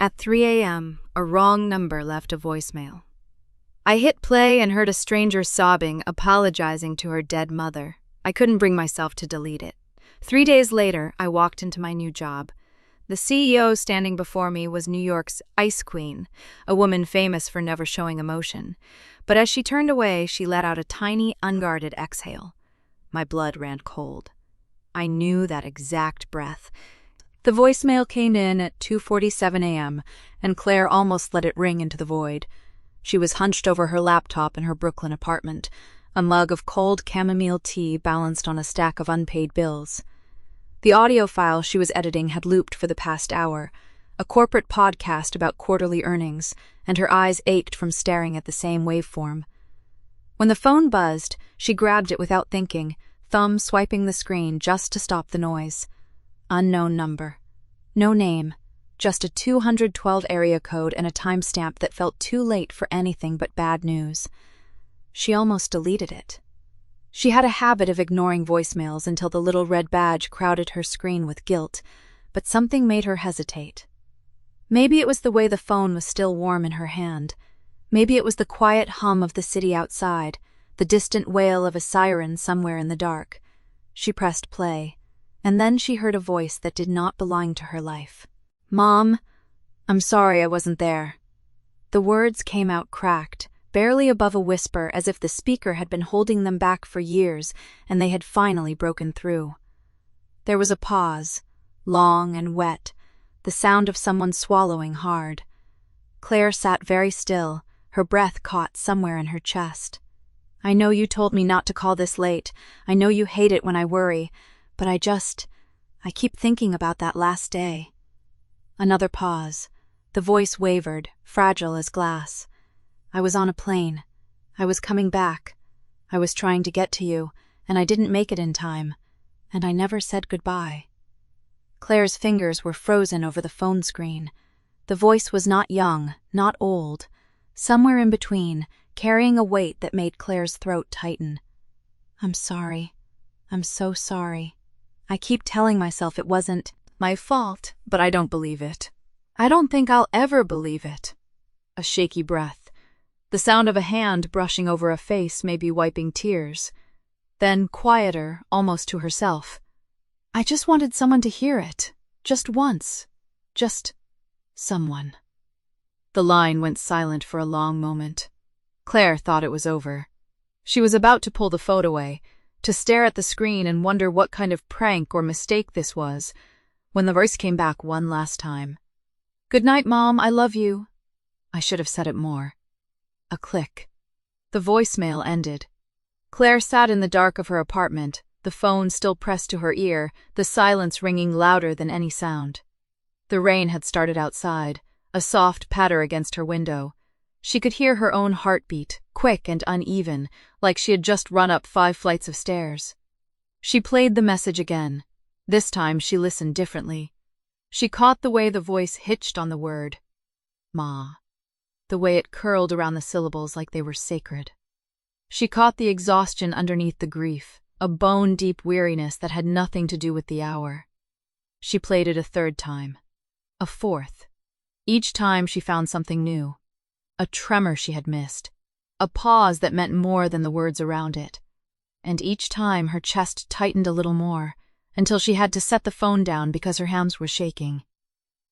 At 3 a.m., a wrong number left a voicemail. I hit play and heard a stranger sobbing, apologizing to her dead mother. I couldn't bring myself to delete it. 3 days later, I walked into my new job. The CEO standing before me was New York's Ice Queen, a woman famous for never showing emotion. But as she turned away, she let out a tiny, unguarded exhale. My blood ran cold. I knew that exact breath. The voicemail came in at 2:47 a.m., and Claire almost let it ring into the void. She was hunched over her laptop in her Brooklyn apartment, a mug of cold chamomile tea balanced on a stack of unpaid bills. The audio file she was editing had looped for the past hour, a corporate podcast about quarterly earnings, and her eyes ached from staring at the same waveform. When the phone buzzed, she grabbed it without thinking, thumb swiping the screen just to stop the noise. Unknown number. No name. Just a 212 area code and a timestamp that felt too late for anything but bad news. She almost deleted it. She had a habit of ignoring voicemails until the little red badge crowded her screen with guilt, but something made her hesitate. Maybe it was the way the phone was still warm in her hand. Maybe it was the quiet hum of the city outside, the distant wail of a siren somewhere in the dark. She pressed play, and then she heard a voice that did not belong to her life. "Mom, I'm sorry I wasn't there." The words came out cracked, barely above a whisper, as if the speaker had been holding them back for years and they had finally broken through. There was a pause, long and wet, the sound of someone swallowing hard. Claire sat very still, her breath caught somewhere in her chest. "I know you told me not to call this late. I know you hate it when I worry, but I keep thinking about that last day." Another pause. The voice wavered, fragile as glass. "I was on a plane. I was coming back. I was trying to get to you, and I didn't make it in time. And I never said goodbye." Claire's fingers were frozen over the phone screen. The voice was not young, not old. Somewhere in between, carrying a weight that made Claire's throat tighten. "I'm sorry. I'm so sorry. I keep telling myself it wasn't my fault, but I don't believe it. I don't think I'll ever believe it." A shaky breath. The sound of a hand brushing over a face, maybe wiping tears. Then, quieter, almost to herself. "I just wanted someone to hear it. Just once. Just someone." The line went silent for a long moment. Claire thought it was over. She was about to pull the phone away, to stare at the screen and wonder what kind of prank or mistake this was, when the voice came back one last time. "Good night, Mom, I love you." I should have said it more. A click. The voicemail ended. Claire sat in the dark of her apartment, the phone still pressed to her ear, the silence ringing louder than any sound. The rain had started outside, a soft patter against her window. She could hear her own heartbeat, quick and uneven, like she had just run up 5 flights of stairs. She played the message again. This time she listened differently. She caught the way the voice hitched on the word, "Ma," the way it curled around the syllables like they were sacred. She caught the exhaustion underneath the grief, a bone-deep weariness that had nothing to do with the hour. She played it a 3rd time, a 4th. Each time she found something new. A tremor she had missed, a pause that meant more than the words around it. And each time her chest tightened a little more, until she had to set the phone down because her hands were shaking.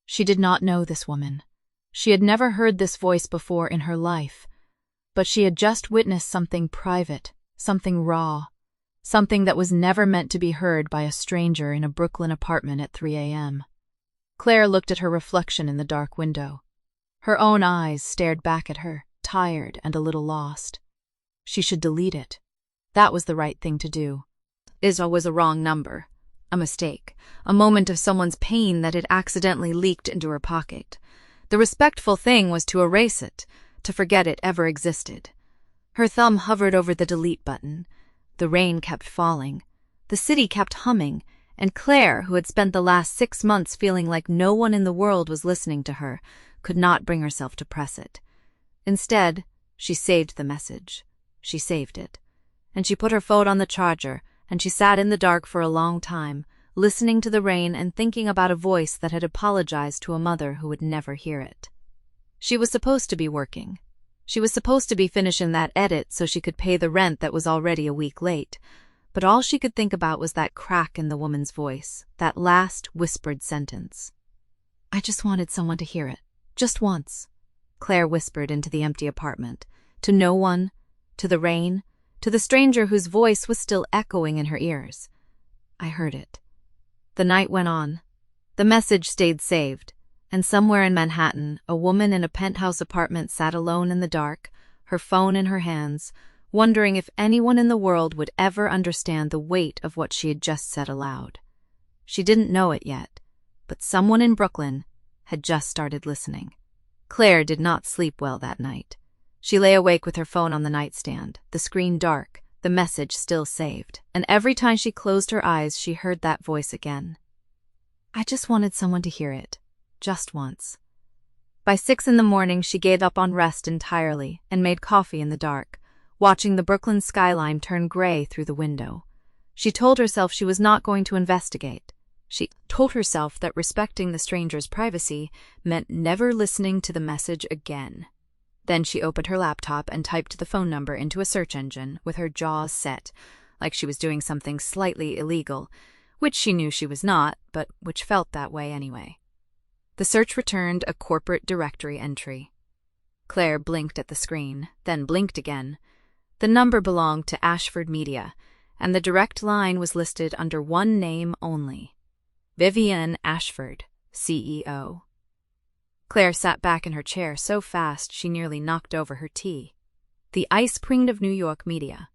She did not know this woman. She had never heard this voice before in her life, but she had just witnessed something private, something raw, something that was never meant to be heard by a stranger in a Brooklyn apartment at 3 a.m. Claire looked at her reflection in the dark window. Her own eyes stared back at her, tired and a little lost. She should delete it. That was the right thing to do. It was a wrong number, a mistake, a moment of someone's pain that had accidentally leaked into her pocket. The respectful thing was to erase it, to forget it ever existed. Her thumb hovered over the delete button. The rain kept falling. The city kept humming, and Claire, who had spent the last 6 months feeling like no one in the world was listening to her, could not bring herself to press it. Instead, she saved the message. She saved it. And she put her phone on the charger, and she sat in the dark for a long time, listening to the rain and thinking about a voice that had apologized to a mother who would never hear it. She was supposed to be working. She was supposed to be finishing that edit so she could pay the rent that was already a week late, but all she could think about was that crack in the woman's voice, that last whispered sentence. "I just wanted someone to hear it, just once," Claire whispered into the empty apartment, to no one, to the rain, to the stranger whose voice was still echoing in her ears. "I heard it." The night went on. The message stayed saved, and somewhere in Manhattan, a woman in a penthouse apartment sat alone in the dark, her phone in her hands, wondering if anyone in the world would ever understand the weight of what she had just said aloud. She didn't know it yet, but someone in Brooklyn had just started listening. Claire did not sleep well that night. She lay awake with her phone on the nightstand, the screen dark, the message still saved, and every time she closed her eyes she heard that voice again. "I just wanted someone to hear it, just once." By 6 a.m, she gave up on rest entirely and made coffee in the dark, watching the Brooklyn skyline turn gray through the window. She told herself she was not going to investigate. She told herself that respecting the stranger's privacy meant never listening to the message again. Then she opened her laptop and typed the phone number into a search engine with her jaws set, like she was doing something slightly illegal, which she knew she was not, but which felt that way anyway. The search returned a corporate directory entry. Claire blinked at the screen, then blinked again. The number belonged to Ashford Media, and the direct line was listed under one name only: Vivian Ashford, CEO. Claire sat back in her chair so fast she nearly knocked over her tea. The ice queen of New York media.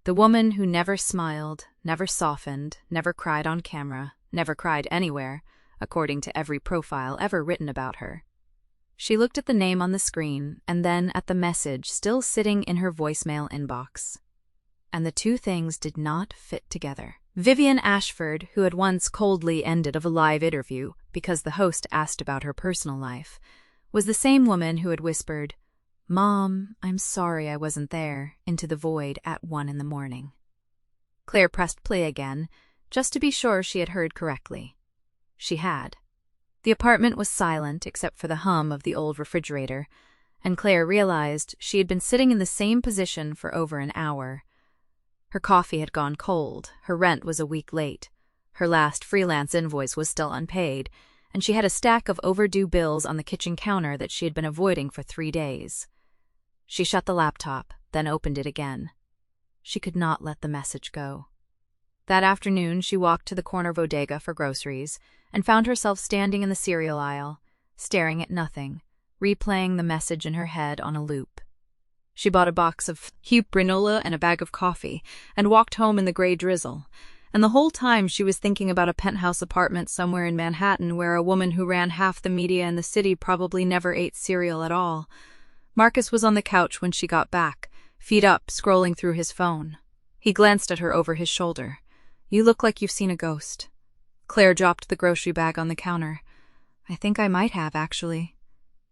The woman who never smiled, never softened, never cried on camera, never cried anywhere, according to every profile ever written about her. She looked at the name on the screen and then at the message still sitting in her voicemail inbox. And the two things did not fit together. Vivian Ashford, who had once coldly ended a live interview because the host asked about her personal life, was the same woman who had whispered, "Mom, I'm sorry I wasn't there," into the void at 1 a.m. Claire pressed play again, just to be sure she had heard correctly. She had. The apartment was silent except for the hum of the old refrigerator, and Claire realized she had been sitting in the same position for over an hour. Her coffee had gone cold, her rent was a week late, her last freelance invoice was still unpaid, and she had a stack of overdue bills on the kitchen counter that she had been avoiding for 3 days. She shut the laptop, then opened it again. She could not let the message go. That afternoon, she walked to the corner bodega for groceries and found herself standing in the cereal aisle, staring at nothing, replaying the message in her head on a loop. She bought a box of granola and a bag of coffee and walked home in the gray drizzle. And the whole time she was thinking about a penthouse apartment somewhere in Manhattan where a woman who ran half the media in the city probably never ate cereal at all. Marcus was on the couch when she got back, feet up, scrolling through his phone. He glanced at her over his shoulder. "You look like you've seen a ghost." Claire dropped the grocery bag on the counter. "I think I might have, actually."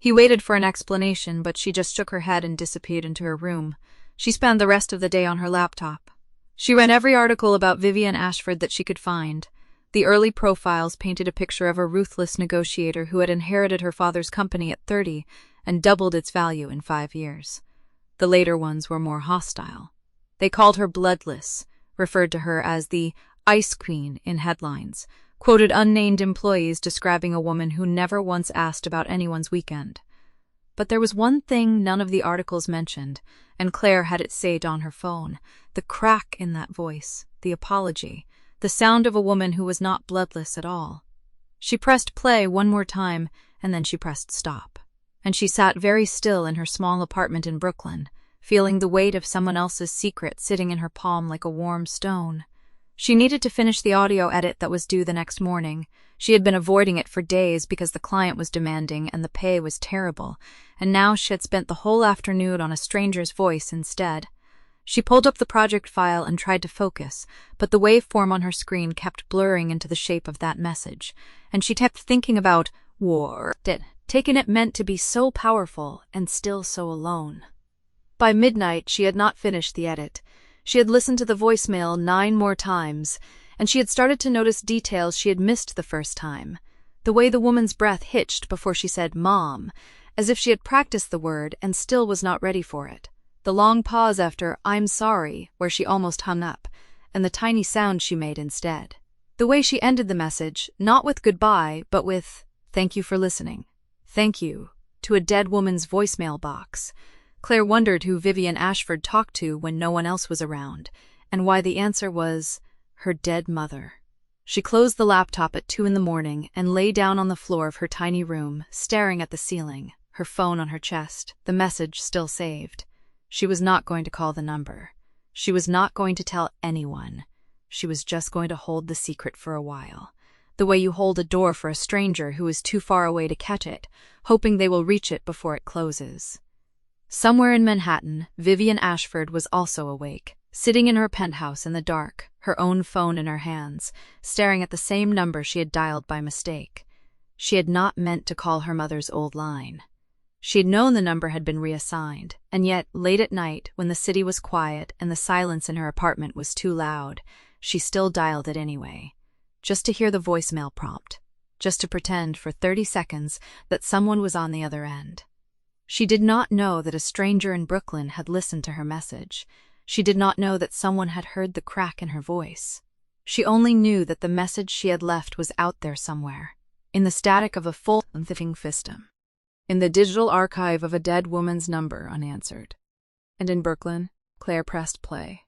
He waited for an explanation, but she just shook her head and disappeared into her room. She spent the rest of the day on her laptop. She read every article about Vivian Ashford that she could find. The early profiles painted a picture of a ruthless negotiator who had inherited her father's company at 30 and doubled its value in 5 years. The later ones were more hostile. They called her bloodless, referred to her as the Ice Queen in headlines, quoted unnamed employees describing a woman who never once asked about anyone's weekend. But there was one thing none of the articles mentioned, and Claire had it saved on her phone: the crack in that voice, the apology, the sound of a woman who was not bloodless at all. She pressed play one more time, and then she pressed stop. And she sat very still in her small apartment in Brooklyn, feeling the weight of someone else's secret sitting in her palm like a warm stone. She needed to finish the audio edit that was due the next morning. She had been avoiding it for days because the client was demanding and the pay was terrible, and now she had spent the whole afternoon on a stranger's voice instead. She pulled up the project file and tried to focus, but the waveform on her screen kept blurring into the shape of that message, and she kept thinking about war. Taking it meant to be so powerful and still so alone. By midnight, she had not finished the edit. She had listened to the voicemail 9 more times, and she had started to notice details she had missed the first time. The way the woman's breath hitched before she said "Mom," as if she had practiced the word and still was not ready for it. The long pause after "I'm sorry," where she almost hung up, and the tiny sound she made instead. The way she ended the message, not with goodbye, but with "Thank you for listening. Thank you," to a dead woman's voicemail box. Claire wondered who Vivian Ashford talked to when no one else was around, and why the answer was her dead mother. She closed the laptop at 2 a.m. and lay down on the floor of her tiny room, staring at the ceiling, her phone on her chest, the message still saved. She was not going to call the number. She was not going to tell anyone. She was just going to hold the secret for a while. The way you hold a door for a stranger who is too far away to catch it, hoping they will reach it before it closes. Somewhere in Manhattan, Vivian Ashford was also awake, sitting in her penthouse in the dark, her own phone in her hands, staring at the same number she had dialed by mistake. She had not meant to call her mother's old line. She had known the number had been reassigned, and yet, late at night, when the city was quiet and the silence in her apartment was too loud, she still dialed it anyway, just to hear the voicemail prompt, just to pretend for 30 seconds that someone was on the other end. She did not know that a stranger in Brooklyn had listened to her message. She did not know that someone had heard the crack in her voice. She only knew that the message she had left was out there somewhere, in the static of a full living system, in the digital archive of a dead woman's number unanswered. And in Brooklyn, Claire pressed play.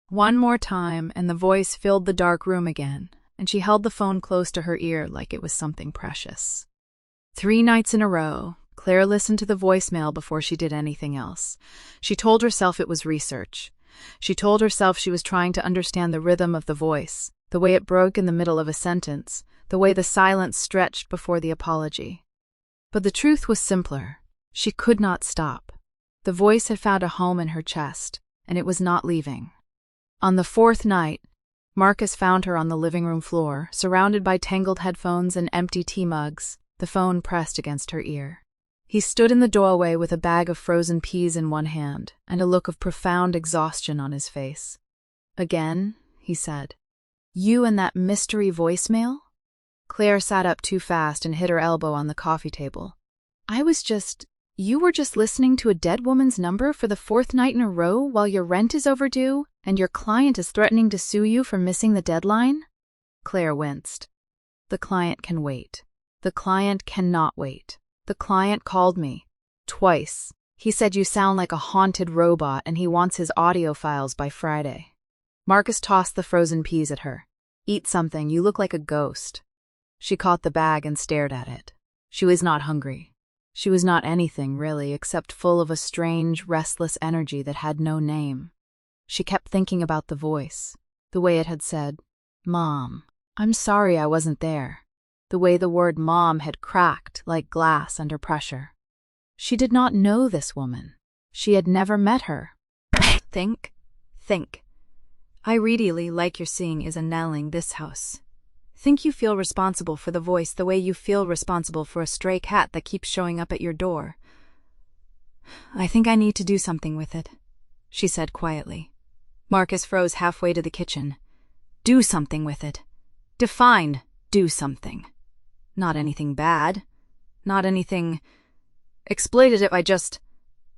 One more time, and the voice filled the dark room again, and she held the phone close to her ear like it was something precious. 3 nights in a row, Claire listened to the voicemail before she did anything else. She told herself it was research. She told herself she was trying to understand the rhythm of the voice, the way it broke in the middle of a sentence, the way the silence stretched before the apology. But the truth was simpler. She could not stop. The voice had found a home in her chest, and it was not leaving. On the 4th night, Marcus found her on the living room floor, surrounded by tangled headphones and empty tea mugs, the phone pressed against her ear. He stood in the doorway with a bag of frozen peas in one hand and a look of profound exhaustion on his face. "Again?" he said. "You and that mystery voicemail?" Claire sat up too fast and hit her elbow on the coffee table. You were just listening to a dead woman's number for the 4th night in a row while your rent is overdue and your client is threatening to sue you for missing the deadline?" Claire winced. "The client can wait. The client cannot wait. The client called me. Twice. He said you sound like a haunted robot and he wants his audio files by Friday." Marcus tossed the frozen peas at her. "Eat something, you look like a ghost." She caught the bag and stared at it. She was not hungry. She was not anything, really, except full of a strange, restless energy that had no name. She kept thinking about the voice, the way it had said, "Mom, I'm sorry I wasn't there," the way the word mom had cracked like glass under pressure. She did not know this woman. She had never met her. Think. I really like your seeing is annailing this house. Think you feel responsible for the voice the way you feel responsible for a stray cat that keeps showing up at your door. I think I need to do something with it," she said quietly. Marcus froze halfway to the kitchen. "Do something with it. Define do something. Not anything bad. Not anything exploitative.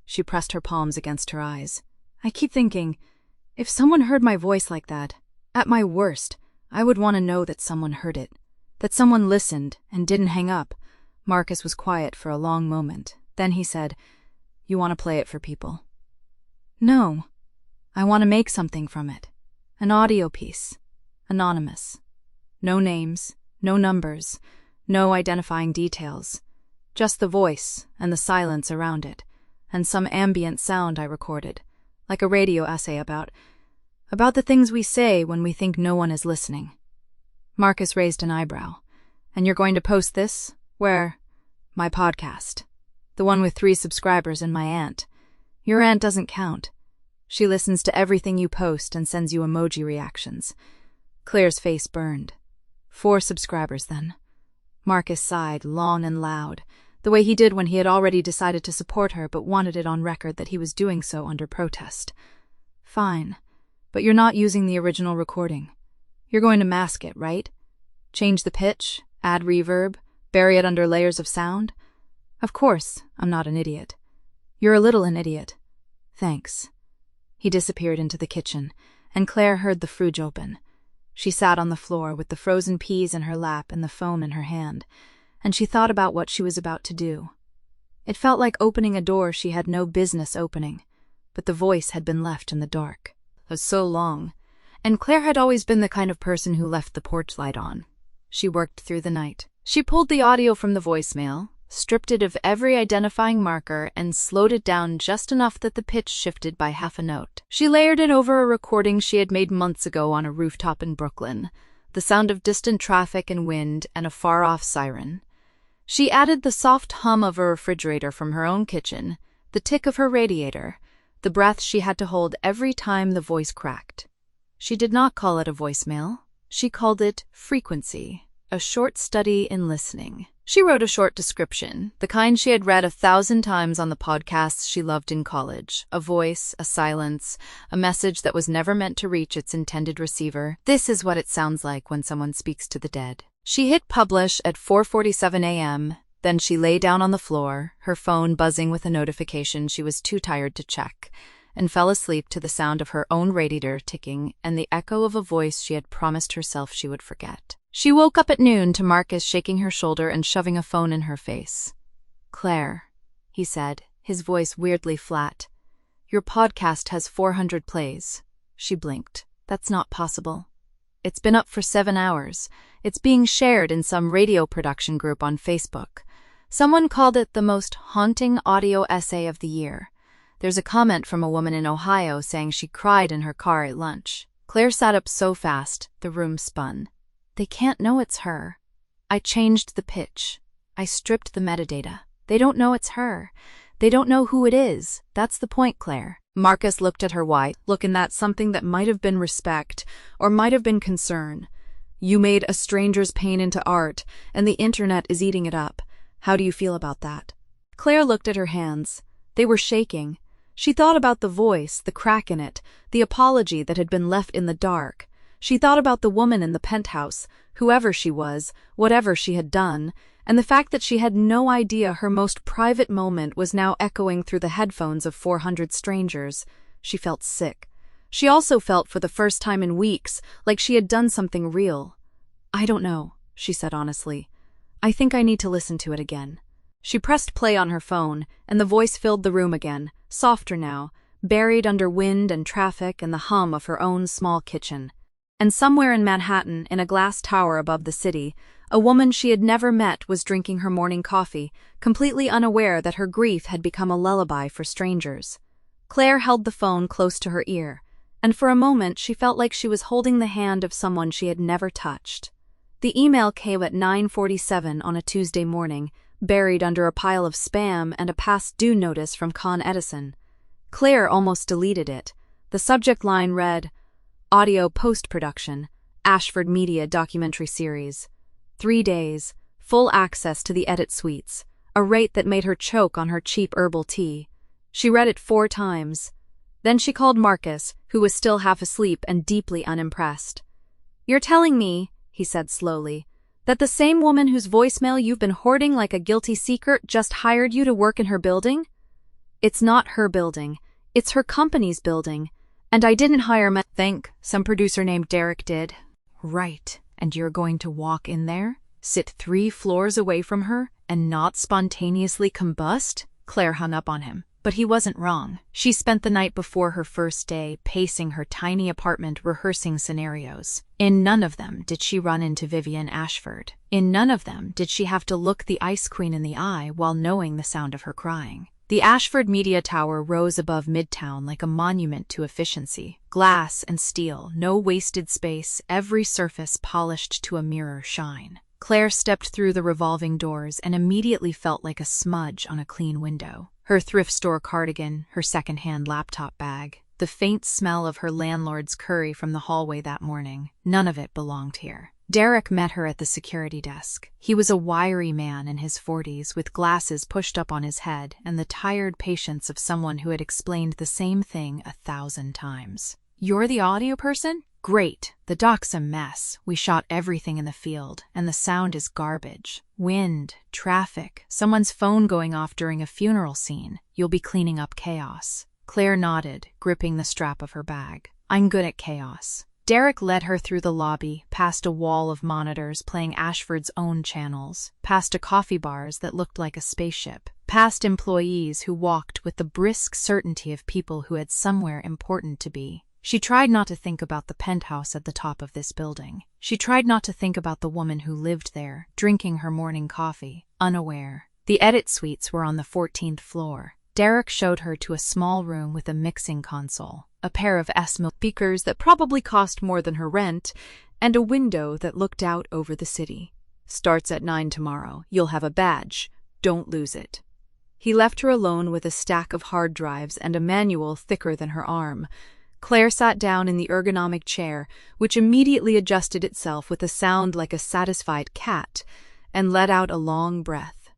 She pressed her palms against her eyes. "I keep thinking, if someone heard my voice like that, at my worst, I would want to know that someone heard it, that someone listened and didn't hang up." Marcus was quiet for a long moment. Then he said, "You want to play it for people?" "No. I want to make something from it. An audio piece. Anonymous. No names, no numbers, no identifying details. Just the voice and the silence around it, and some ambient sound I recorded, like a radio essay about the things we say when we think no one is listening." Marcus raised an eyebrow. "And you're going to post this? Where?" "My podcast. The one with 3 subscribers and my aunt. Your aunt doesn't count. She listens to everything you post and sends you emoji reactions." Claire's face burned. 4 subscribers, then. Marcus sighed long and loud, the way he did when he had already decided to support her but wanted it on record that he was doing so under protest. "Fine. But you're not using the original recording. You're going to mask it, right? Change the pitch, add reverb, bury it under layers of sound? Of course, I'm not an idiot. You're a little an idiot. Thanks. He disappeared into the kitchen, and Claire heard the fridge open. She sat on the floor with the frozen peas in her lap and the phone in her hand, and she thought about what she was about to do. It felt like opening a door she had no business opening, but the voice had been left in the dark. It was so long, and Claire had always been the kind of person who left the porch light on. She worked through the night. She pulled the audio from the voicemail, stripped it of every identifying marker, and slowed it down just enough that the pitch shifted by half a note. She layered it over a recording she had made months ago on a rooftop in Brooklyn, the sound of distant traffic and wind and a far-off siren. She added the soft hum of a refrigerator from her own kitchen, the tick of her radiator, the breath she had to hold every time the voice cracked. She did not call it a voicemail. She called it Frequency, a short study in listening. She wrote a short description, the kind she had read 1,000 times on the podcasts she loved in college. A voice, a silence, a message that was never meant to reach its intended receiver. This is what it sounds like when someone speaks to the dead. She hit publish at 4:47 a.m., then she lay down on the floor, her phone buzzing with a notification she was too tired to check, and fell asleep to the sound of her own radiator ticking and the echo of a voice she had promised herself she would forget. She woke up at noon to Marcus shaking her shoulder and shoving a phone in her face. "Claire," he said, his voice weirdly flat, "your podcast has 400 plays." She blinked. "That's not possible." "It's been up for 7 hours. It's being shared in some radio production group on Facebook. Someone called it the most haunting audio essay of the year. There's a comment from a woman in Ohio saying she cried in her car at lunch." Claire sat up so fast, the room spun. "They can't know it's her. I changed the pitch. I stripped the metadata. They don't know it's her. They don't know who it is. That's the point, Claire." Marcus looked at her white, looking at something that might have been respect, or might have been concern. "You made a stranger's pain into art, and the internet is eating it up. How do you feel about that?" Claire looked at her hands. They were shaking. She thought about the voice, the crack in it, the apology that had been left in the dark. She thought about the woman in the penthouse, whoever she was, whatever she had done, and the fact that she had no idea her most private moment was now echoing through the headphones of 400 strangers. She felt sick. She also felt, for the first time in weeks, like she had done something real. "I don't know," she said honestly. "I think I need to listen to it again." She pressed play on her phone, and the voice filled the room again, softer now, buried under wind and traffic and the hum of her own small kitchen. And somewhere in Manhattan, in a glass tower above the city, a woman she had never met was drinking her morning coffee, completely unaware that her grief had become a lullaby for strangers. Claire held the phone close to her ear, and for a moment she felt like she was holding the hand of someone she had never touched. The email came at 9:47 on a Tuesday morning, buried under a pile of spam and a past due notice from Con Edison. Claire almost deleted it. The subject line read, "Audio Post-Production, Ashford Media Documentary Series. 3 days, full access to the edit suites, a rate that made her choke on her cheap herbal tea." She read it 4 times. Then she called Marcus, who was still half asleep and deeply unimpressed. "You're telling me," he said slowly, "that the same woman whose voicemail you've been hoarding like a guilty secret just hired you to work in her building?" "It's not her building. It's her company's building. And I didn't hire think some producer named Derek did." "Right. And you're going to walk in there, sit 3 floors away from her, and not spontaneously combust?" Claire hung up on him. But he wasn't wrong. She spent the night before her first day pacing her tiny apartment rehearsing scenarios. In none of them did she run into Vivian Ashford. In none of them did she have to look the Ice Queen in the eye while knowing the sound of her crying. The Ashford Media Tower rose above Midtown like a monument to efficiency. Glass and steel, no wasted space, every surface polished to a mirror shine. Claire stepped through the revolving doors and immediately felt like a smudge on a clean window. Her thrift store cardigan, her second-hand laptop bag, the faint smell of her landlord's curry from the hallway that morning, none of it belonged here. Derek met her at the security desk. He was a wiry man in his 40s with glasses pushed up on his head and the tired patience of someone who had explained the same thing 1,000 times. "You're the audio person? Great, the dock's a mess. We shot everything in the field, and the sound is garbage. Wind, traffic, someone's phone going off during a funeral scene. You'll be cleaning up chaos. Claire nodded, gripping the strap of her bag. I'm good at chaos. Derek led her through the lobby, past a wall of monitors playing Ashford's own channels, past a coffee bars that looked like a spaceship, past employees who walked with the brisk certainty of people who had somewhere important to be. She tried not to think about the penthouse at the top of this building. She tried not to think about the woman who lived there, drinking her morning coffee, unaware. The edit suites were on the 14th floor. Derek showed her to a small room with a mixing console, a pair of SML speakers that probably cost more than her rent, and a window that looked out over the city. Starts at 9 tomorrow. You'll have a badge. Don't lose it. He left her alone with a stack of hard drives and a manual thicker than her arm. Claire sat down in the ergonomic chair, which immediately adjusted itself with a sound like a satisfied cat, and let out a long breath.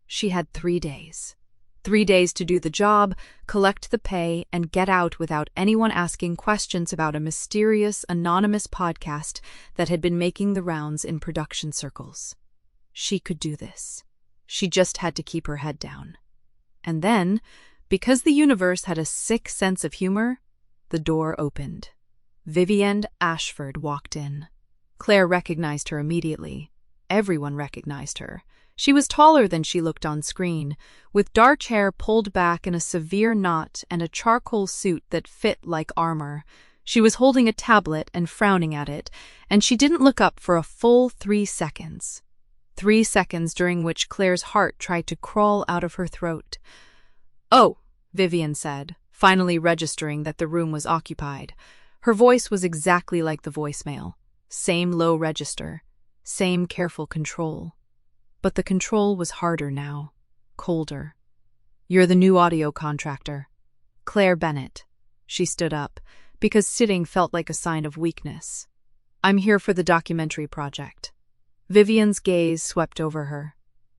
She had 3 days. 3 days to do the job, collect the pay, and get out without anyone asking questions about a mysterious, anonymous podcast that had been making the rounds in production circles. She could do this. She just had to keep her head down. And then, because the universe had a sick sense of humor, the door opened. Vivienne Ashford walked in. Claire recognized her immediately. Everyone recognized her. She was taller than she looked on screen, with dark hair pulled back in a severe knot and a charcoal suit that fit like armor. She was holding a tablet and frowning at it, and she didn't look up for a full 3 seconds. 3 seconds during which Claire's heart tried to crawl out of her throat. "Oh," Vivienne said, finally registering that the room was occupied. Her voice was exactly like the voicemail. Same low register, same careful control. But the control was harder now, colder. "You're the new audio contractor." Claire Bennett. She stood up, because sitting felt like a sign of weakness. "I'm here for the documentary project." Vivienne's gaze swept over her.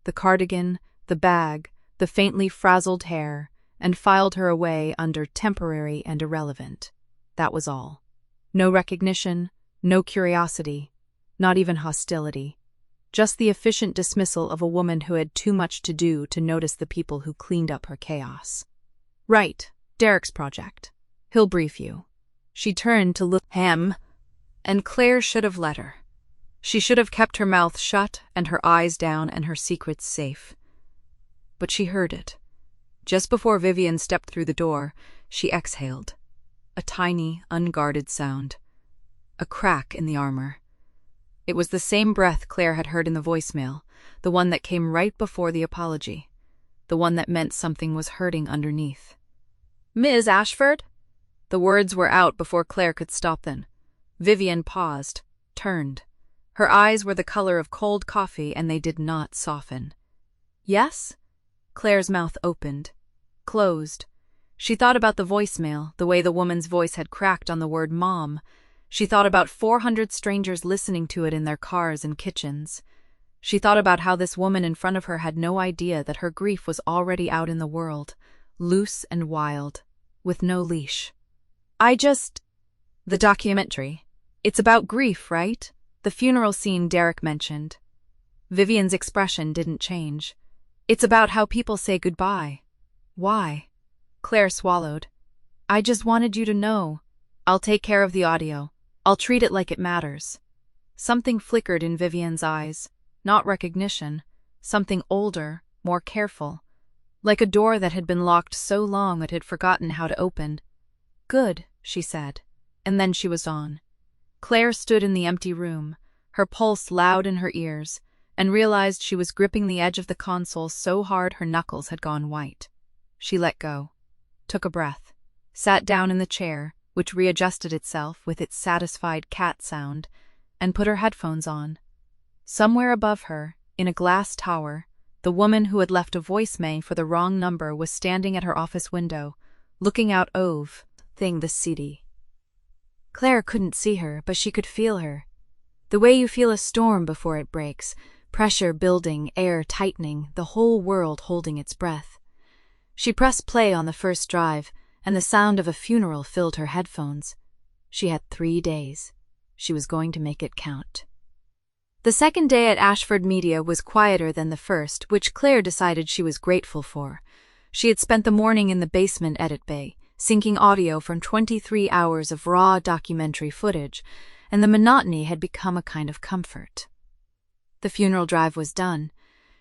The cardigan, the bag, the faintly frazzled hair, and filed her away under temporary and irrelevant. That was all. No recognition, no curiosity, not even hostility. Just the efficient dismissal of a woman who had too much to do to notice the people who cleaned up her chaos. "Right, Derek's project. He'll brief you." She turned to look at him, and Claire should have let her. She should have kept her mouth shut and her eyes down and her secrets safe. But she heard it. Just before Vivienne stepped through the door, she exhaled. A tiny, unguarded sound. A crack in the armor. It was the same breath Claire had heard in the voicemail, the one that came right before the apology, the one that meant something was hurting underneath. "Ms. Ashford?" The words were out before Claire could stop them. Vivienne paused, turned. Her eyes were the color of cold coffee, and they did not soften. "Yes?" Claire's mouth opened, closed. She thought about the voicemail, the way the woman's voice had cracked on the word mom. She thought about 400 strangers listening to it in their cars and kitchens. She thought about how this woman in front of her had no idea that her grief was already out in the world, loose and wild, with no leash. The documentary. It's about grief, right? The funeral scene Derek mentioned." Vivienne's expression didn't change. "It's about how people say goodbye." "Why?" Claire swallowed. "I just wanted you to know. I'll take care of the audio. I'll treat it like it matters." Something flickered in Vivienne's eyes. Not recognition. Something older, more careful. Like a door that had been locked so long it had forgotten how to open. "Good," she said. And then she was on. Claire stood in the empty room, her pulse loud in her ears, and realized she was gripping the edge of the console so hard her knuckles had gone white. She let go, took a breath, sat down in the chair, which readjusted itself with its satisfied cat sound, and put her headphones on. Somewhere above her, in a glass tower, the woman who had left a voicemail for the wrong number was standing at her office window, looking out over the city. Claire couldn't see her, but she could feel her. The way you feel a storm before it breaks, pressure building, air tightening, the whole world holding its breath. She pressed play on the first drive, and the sound of a funeral filled her headphones. She had 3 days. She was going to make it count. The second day at Ashford Media was quieter than the first, which Claire decided she was grateful for. She had spent the morning in the basement edit bay, syncing audio from 23 hours of raw documentary footage, and the monotony had become a kind of comfort. The funeral drive was done.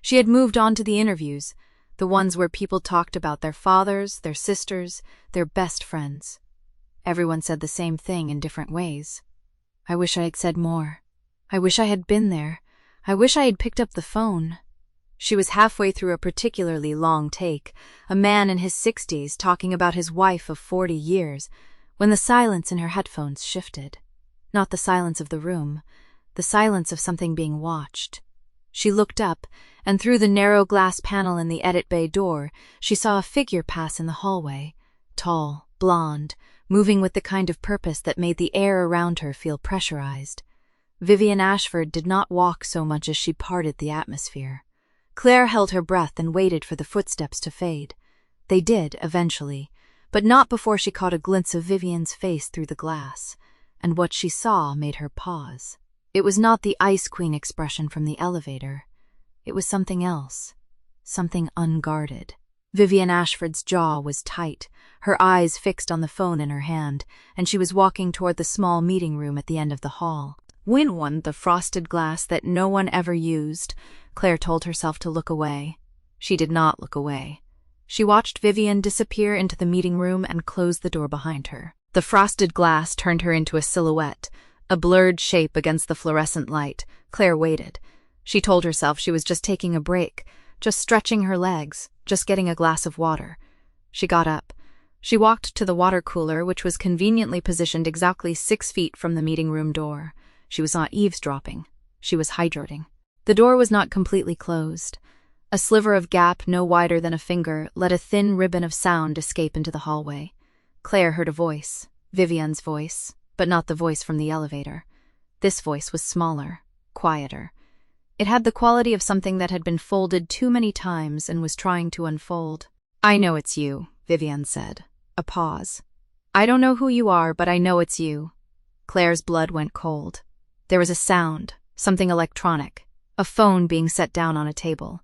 She had moved on to the interviews, the ones where people talked about their fathers, their sisters, their best friends. Everyone said the same thing in different ways. I wish I had said more. I wish I had been there. I wish I had picked up the phone. She was halfway through a particularly long take, a man in his 60s talking about his wife of 40 years, when the silence in her headphones shifted. Not the silence of the room, the silence of something being watched. She looked up, and through the narrow glass panel in the edit bay door, she saw a figure pass in the hallway, tall, blonde, moving with the kind of purpose that made the air around her feel pressurized. Vivian Ashford did not walk so much as she parted the atmosphere. Claire held her breath and waited for the footsteps to fade. They did, eventually, but not before she caught a glimpse of Vivian's face through the glass, and what she saw made her pause. It was not the Ice Queen expression from the elevator. It was something else, something unguarded. Vivian Ashford's jaw was tight, her eyes fixed on the phone in her hand, and she was walking toward the small meeting room at the end of the hall. Win won the frosted glass that no one ever used. Claire told herself to look away. She did not look away. She watched Vivian disappear into the meeting room and close the door behind her. The frosted glass turned her into a silhouette, a blurred shape against the fluorescent light. Claire waited. She told herself she was just taking a break, just stretching her legs, just getting a glass of water. She got up. She walked to the water cooler, which was conveniently positioned exactly 6 feet from the meeting room door. She was not eavesdropping. She was hydrating. The door was not completely closed. A sliver of gap no wider than a finger let a thin ribbon of sound escape into the hallway. Claire heard a voice, Vivian's voice, but not the voice from the elevator. This voice was smaller, quieter. It had the quality of something that had been folded too many times and was trying to unfold. I know it's you, Vivian said. A pause. I don't know who you are, but I know it's you. Claire's blood went cold. There was a sound, something electronic, a phone being set down on a table.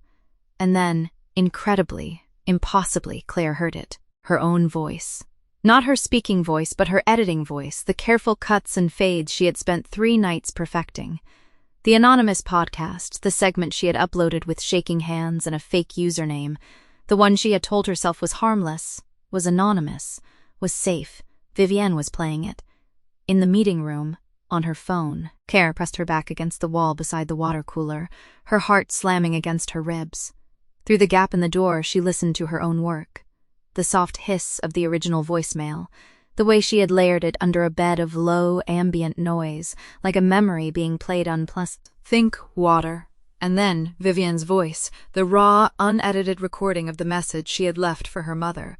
And then, incredibly, impossibly, Claire heard it. Her own voice. Not her speaking voice, but her editing voice, the careful cuts and fades she had spent 3 nights perfecting. The anonymous podcast, the segment she had uploaded with shaking hands and a fake username, the one she had told herself was harmless, was anonymous, was safe. Vivienne was playing it. In the meeting room, on her phone, Claire pressed her back against the wall beside the water cooler, her heart slamming against her ribs. Through the gap in the door, she listened to her own work. The soft hiss of the original voicemail, the way she had layered it under a bed of low, ambient noise, like a memory being played unpleasant. Think water. And then Vivian's voice, the raw, unedited recording of the message she had left for her mother.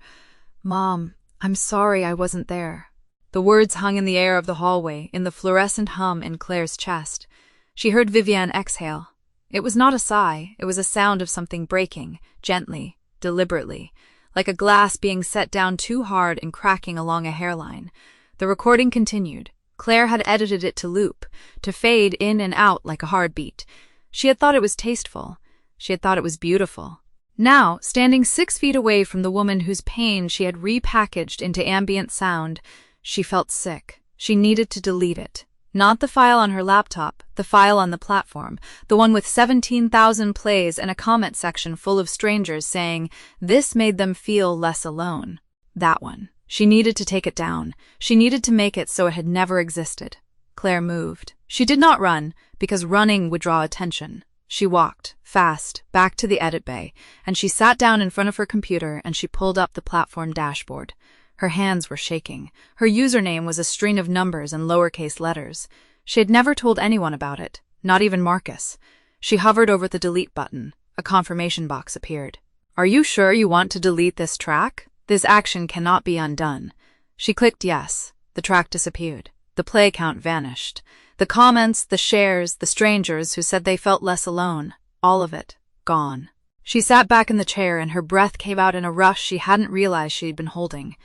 Mom, I'm sorry I wasn't there. The words hung in the air of the hallway, in the fluorescent hum in Claire's chest. She heard Vivian exhale. It was not a sigh, it was a sound of something breaking, gently, deliberately, like a glass being set down too hard and cracking along a hairline. The recording continued. Claire had edited it to loop, to fade in and out like a heartbeat. She had thought it was tasteful. She had thought it was beautiful. Now, standing 6 feet away from the woman whose pain she had repackaged into ambient sound, she felt sick. She needed to delete it. Not the file on her laptop, the file on the platform, the one with 17,000 plays and a comment section full of strangers saying, "This made them feel less alone." That one. She needed to take it down. She needed to make it so it had never existed. Claire moved. She did not run, because running would draw attention. She walked, fast, back to the edit bay, and she sat down in front of her computer and she pulled up the platform dashboard. Her hands were shaking. Her username was a string of numbers and lowercase letters. She had never told anyone about it, not even Marcus. She hovered over the delete button. A confirmation box appeared. Are you sure you want to delete this track? This action cannot be undone. She clicked yes. The track disappeared. The play count vanished. The comments, the shares, the strangers who said they felt less alone, all of it, gone. She sat back in the chair and her breath came out in a rush she hadn't realized she'd been holding.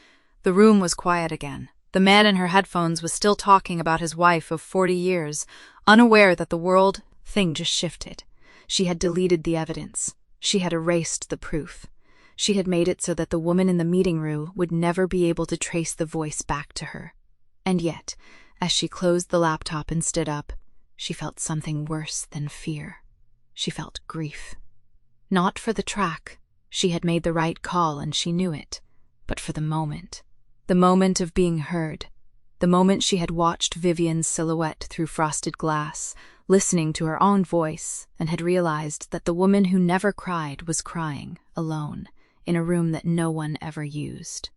The room was quiet again. The man in her headphones was still talking about his wife of 40 years, unaware that the world thing just shifted. She had deleted the evidence. She had erased the proof. She had made it so that the woman in the meeting room would never be able to trace the voice back to her. And yet, as she closed the laptop and stood up, she felt something worse than fear. She felt grief. Not for the track. She had made the right call and she knew it. But for the moment. The moment of being heard. The moment she had watched Vivian's silhouette through frosted glass, listening to her own voice, and had realized that the woman who never cried was crying, alone, in a room that no one ever used.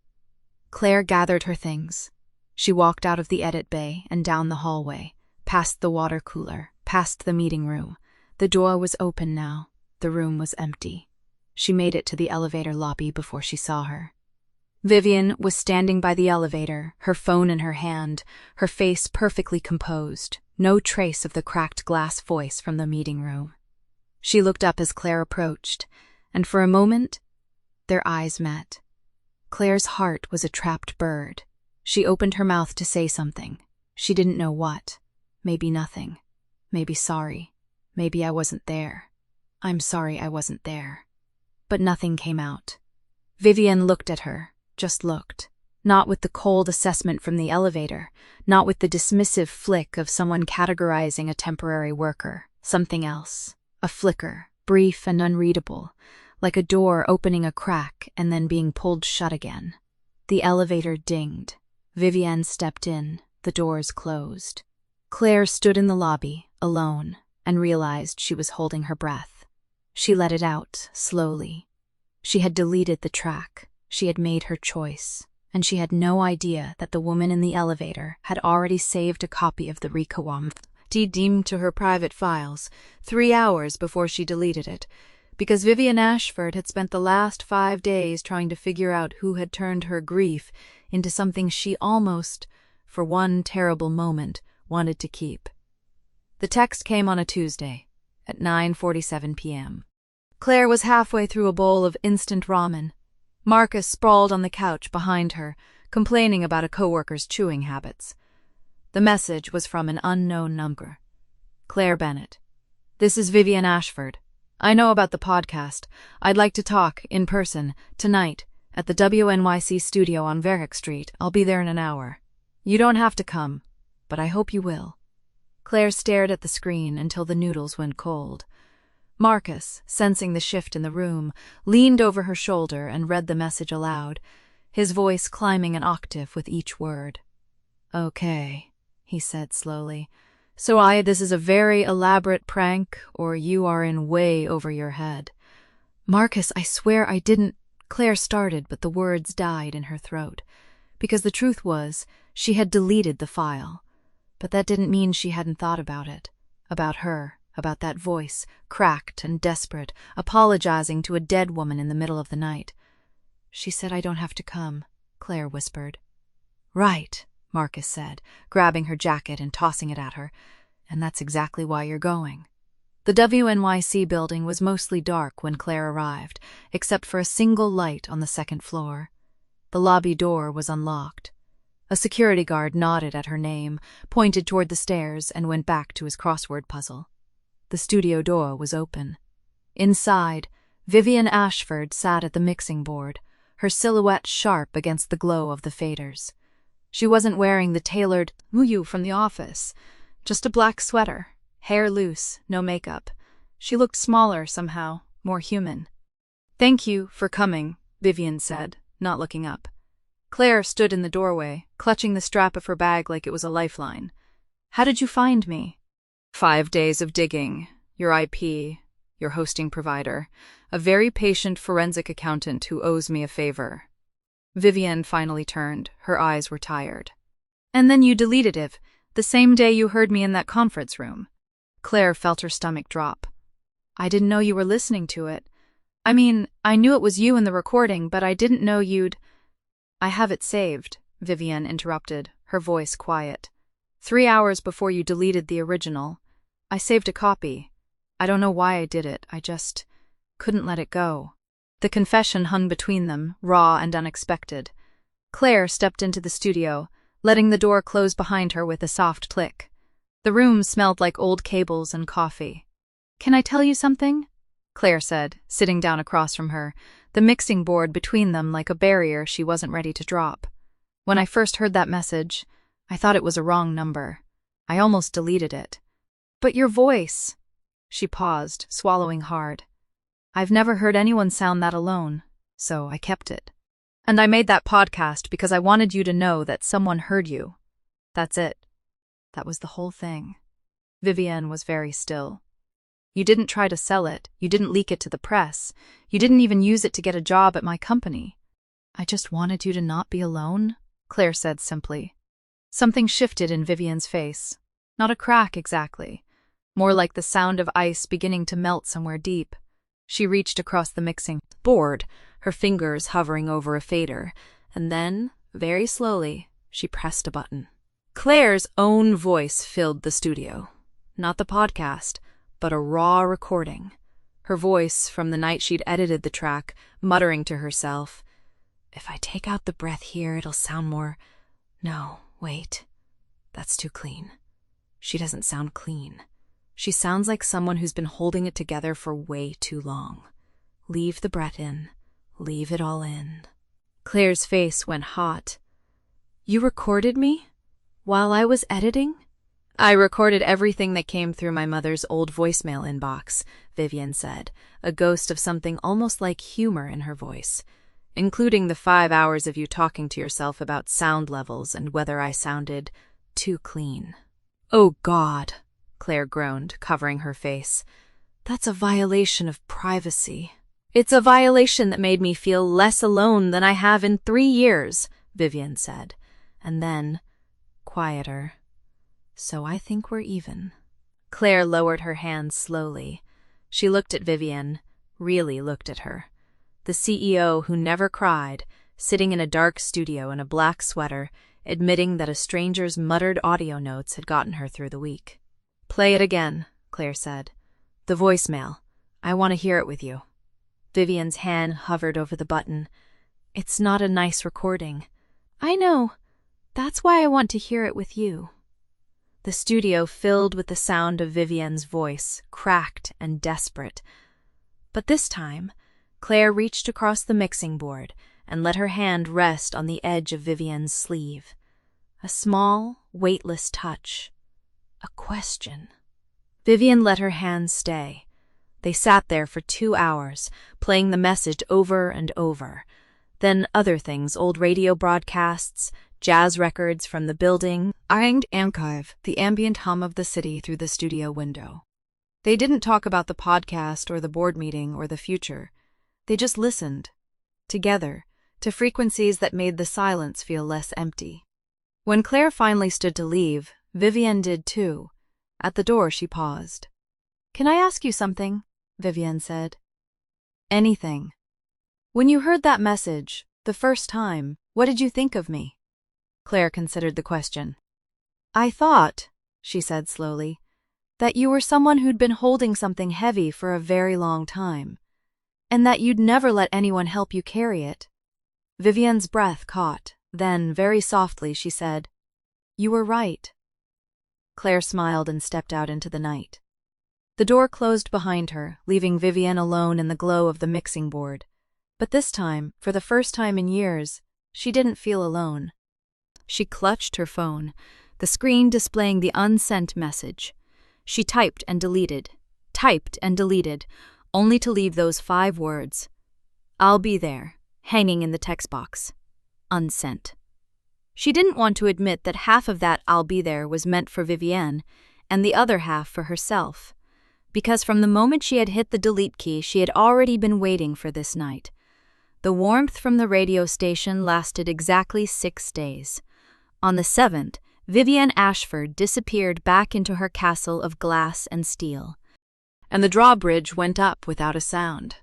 Claire gathered her things. She walked out of the edit bay and down the hallway, past the water cooler, past the meeting room. The door was open now. The room was empty. She made it to the elevator lobby before she saw her. Vivian was standing by the elevator, her phone in her hand, her face perfectly composed, no trace of the cracked glass voice from the meeting room. She looked up as Claire approached, and for a moment, their eyes met. Claire's heart was a trapped bird. She opened her mouth to say something. She didn't know what. Maybe nothing. Maybe sorry. Maybe I wasn't there. I'm sorry I wasn't there. But nothing came out. Vivian looked at her, just looked. Not with the cold assessment from the elevator, not with the dismissive flick of someone categorizing a temporary worker. Something else. A flicker, brief and unreadable, like a door opening a crack and then being pulled shut again. The elevator dinged. Vivian stepped in. The doors closed. Claire stood in the lobby, alone, and realized she was holding her breath. She let it out, slowly. She had deleted the track. She had made her choice, and she had no idea that the woman in the elevator had already saved a copy of the Requiem deemed to her private files 3 hours before she deleted it, because Vivian Ashford had spent the last 5 days trying to figure out who had turned her grief into something she almost, for one terrible moment, wanted to keep. The text came on a Tuesday, at 9:47 p.m. Claire was halfway through a bowl of instant ramen. Marcus sprawled on the couch behind her, complaining about a coworker's chewing habits. The message was from an unknown number. Claire Bennett. This is Vivian Ashford. I know about the podcast. I'd like to talk, in person, tonight, at the WNYC studio on Varick Street. I'll be there in an hour. You don't have to come, but I hope you will. Claire stared at the screen until the noodles went cold. Marcus, sensing the shift in the room, leaned over her shoulder and read the message aloud, his voice climbing an octave with each word. Okay, he said slowly. So this is a very elaborate prank, or you are in way over your head. Marcus, I swear I didn't. Claire started, but the words died in her throat. Because the truth was, she had deleted the file. But that didn't mean she hadn't thought about it. About her. About that voice, cracked and desperate, apologizing to a dead woman in the middle of the night. She said I don't have to come, Claire whispered. Right, Marcus said, grabbing her jacket and tossing it at her. And that's exactly why you're going. The WNYC building was mostly dark when Claire arrived, except for a single light on the second floor. The lobby door was unlocked. A security guard nodded at her name, pointed toward the stairs, and went back to his crossword puzzle. The studio door was open. Inside, Vivian Ashford sat at the mixing board, her silhouette sharp against the glow of the faders. She wasn't wearing the tailored muyu from the office, just a black sweater, hair loose, no makeup. She looked smaller somehow, more human. Thank you for coming, Vivian said, not looking up. Claire stood in the doorway, clutching the strap of her bag like it was a lifeline. How did you find me? 5 days of digging, your IP, your hosting provider, a very patient forensic accountant who owes me a favor. Vivian finally turned. Her eyes were tired. And then you deleted it, the same day you heard me in that conference room. Claire felt her stomach drop. I didn't know you were listening to it. I mean, I knew it was you in the recording, but I didn't know you'd... I have it saved, Vivian interrupted, her voice quiet. 3 hours before you deleted the original. I saved a copy. I don't know why I did it, I just couldn't let it go. The confession hung between them, raw and unexpected. Claire stepped into the studio, letting the door close behind her with a soft click. The room smelled like old cables and coffee. "Can I tell you something?" Claire said, sitting down across from her, the mixing board between them like a barrier she wasn't ready to drop. "When I first heard that message, I thought it was a wrong number. I almost deleted it. But your voice—" She paused, swallowing hard. "I've never heard anyone sound that alone, so I kept it. And I made that podcast because I wanted you to know that someone heard you. That's it. That was the whole thing." Vivienne was very still. "You didn't try to sell it. You didn't leak it to the press. You didn't even use it to get a job at my company. I just wanted you to not be alone," Claire said simply. Something shifted in Vivienne's face. Not a crack exactly. More like the sound of ice beginning to melt somewhere deep. She reached across the mixing board, her fingers hovering over a fader, and then, very slowly, she pressed a button. Claire's own voice filled the studio. Not the podcast, but a raw recording. Her voice, from the night she'd edited the track, muttering to herself, "If I take out the breath here, it'll sound more... No, wait. That's too clean. She doesn't sound clean. She sounds like someone who's been holding it together for way too long. Leave the breath in. Leave it all in." Claire's face went hot. "You recorded me? While I was editing?" "I recorded everything that came through my mother's old voicemail inbox," Vivienne said, a ghost of something almost like humor in her voice, "including the 5 hours of you talking to yourself about sound levels and whether I sounded too clean." "Oh, God," Claire groaned, covering her face. "That's a violation of privacy." "It's a violation that made me feel less alone than I have in 3 years, Vivienne said, and then, quieter, "So I think we're even." Claire lowered her hands slowly. She looked at Vivienne, really looked at her. The CEO who never cried, sitting in a dark studio in a black sweater, admitting that a stranger's muttered audio notes had gotten her through the week. "Play it again," Claire said. "The voicemail. I want to hear it with you." Vivienne's hand hovered over the button. "It's not a nice recording." "I know. That's why I want to hear it with you." The studio filled with the sound of Vivienne's voice, cracked and desperate. But this time, Claire reached across the mixing board and let her hand rest on the edge of Vivienne's sleeve. A small, weightless touch. A question. Vivienne let her hand stay. They sat there for 2 hours, playing the message over and over. Then other things, old radio broadcasts, jazz records from the building, and archive, the ambient hum of the city through the studio window. They didn't talk about the podcast or the board meeting or the future. They just listened, together, to frequencies that made the silence feel less empty. When Claire finally stood to leave, Vivienne did too. At the door she paused. "Can I ask you something?" Vivienne said. "Anything. When you heard that message, the first time, what did you think of me?" Claire considered the question. "I thought," she said slowly, "that you were someone who'd been holding something heavy for a very long time, and that you'd never let anyone help you carry it." Vivienne's breath caught. Then, very softly, she said, "You were right." Claire smiled and stepped out into the night. The door closed behind her, leaving Vivienne alone in the glow of the mixing board. But this time, for the first time in years, she didn't feel alone. She clutched her phone, the screen displaying the unsent message. She typed and deleted, only to leave those 5 words, "I'll be there," hanging in the text box. Unsent. She didn't want to admit that half of that "I'll be there" was meant for Vivienne, and the other half for herself. Because from the moment she had hit the delete key, she had already been waiting for this night. The warmth from the radio station lasted exactly 6 days. On the 7th, Vivienne Ashford disappeared back into her castle of glass and steel, and the drawbridge went up without a sound.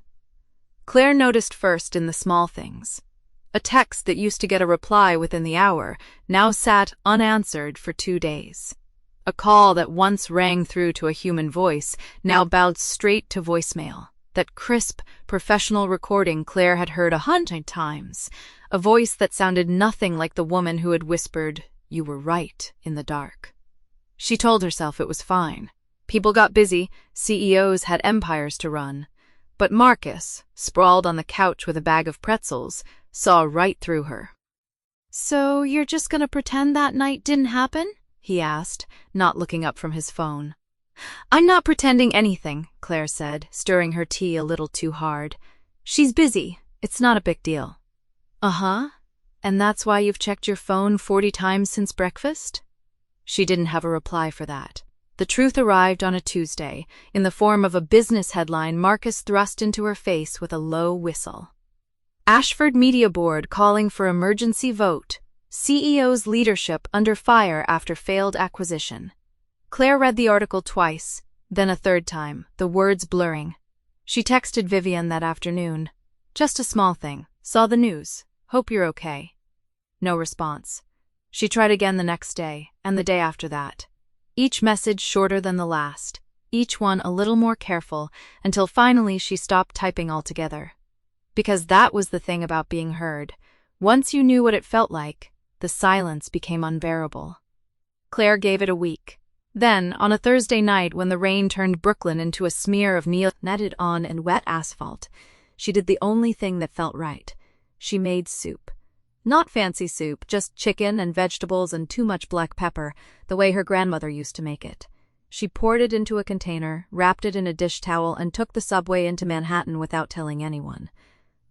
Claire noticed first in the small things. A text that used to get a reply within the hour now sat unanswered for 2 days. A call that once rang through to a human voice now bowed straight to voicemail. That crisp, professional recording Claire had heard 100 times. A voice that sounded nothing like the woman who had whispered, You were right in the dark. She told herself it was fine. People got busy, CEOs had empires to run. But Marcus, sprawled on the couch with a bag of pretzels, saw right through her. "So you're just gonna pretend that night didn't happen?" he asked, not looking up from his phone. "I'm not pretending anything," Claire said, stirring her tea a little too hard. "She's busy. It's not a big deal." "Uh-huh. And that's why you've checked your phone 40 times since breakfast?" She didn't have a reply for that. The truth arrived on a Tuesday, in the form of a business headline Marcus thrust into her face with a low whistle. Ashford Media Board calling for emergency vote. CEO's leadership under fire after failed acquisition. Claire read the article twice, then a third time, the words blurring. She texted Vivian that afternoon. "Just a small thing. Saw the news. Hope you're okay." No response. She tried again the next day, and the day after that. Each message shorter than the last, each one a little more careful, until finally she stopped typing altogether. Because that was the thing about being heard. Once you knew what it felt like, the silence became unbearable. Claire gave it a week. Then, on a Thursday night when the rain turned Brooklyn into a smear of neon netted on and wet asphalt, she did the only thing that felt right. She made soup. Not fancy soup, just chicken and vegetables and too much black pepper, the way her grandmother used to make it. She poured it into a container, wrapped it in a dish towel, and took the subway into Manhattan without telling anyone.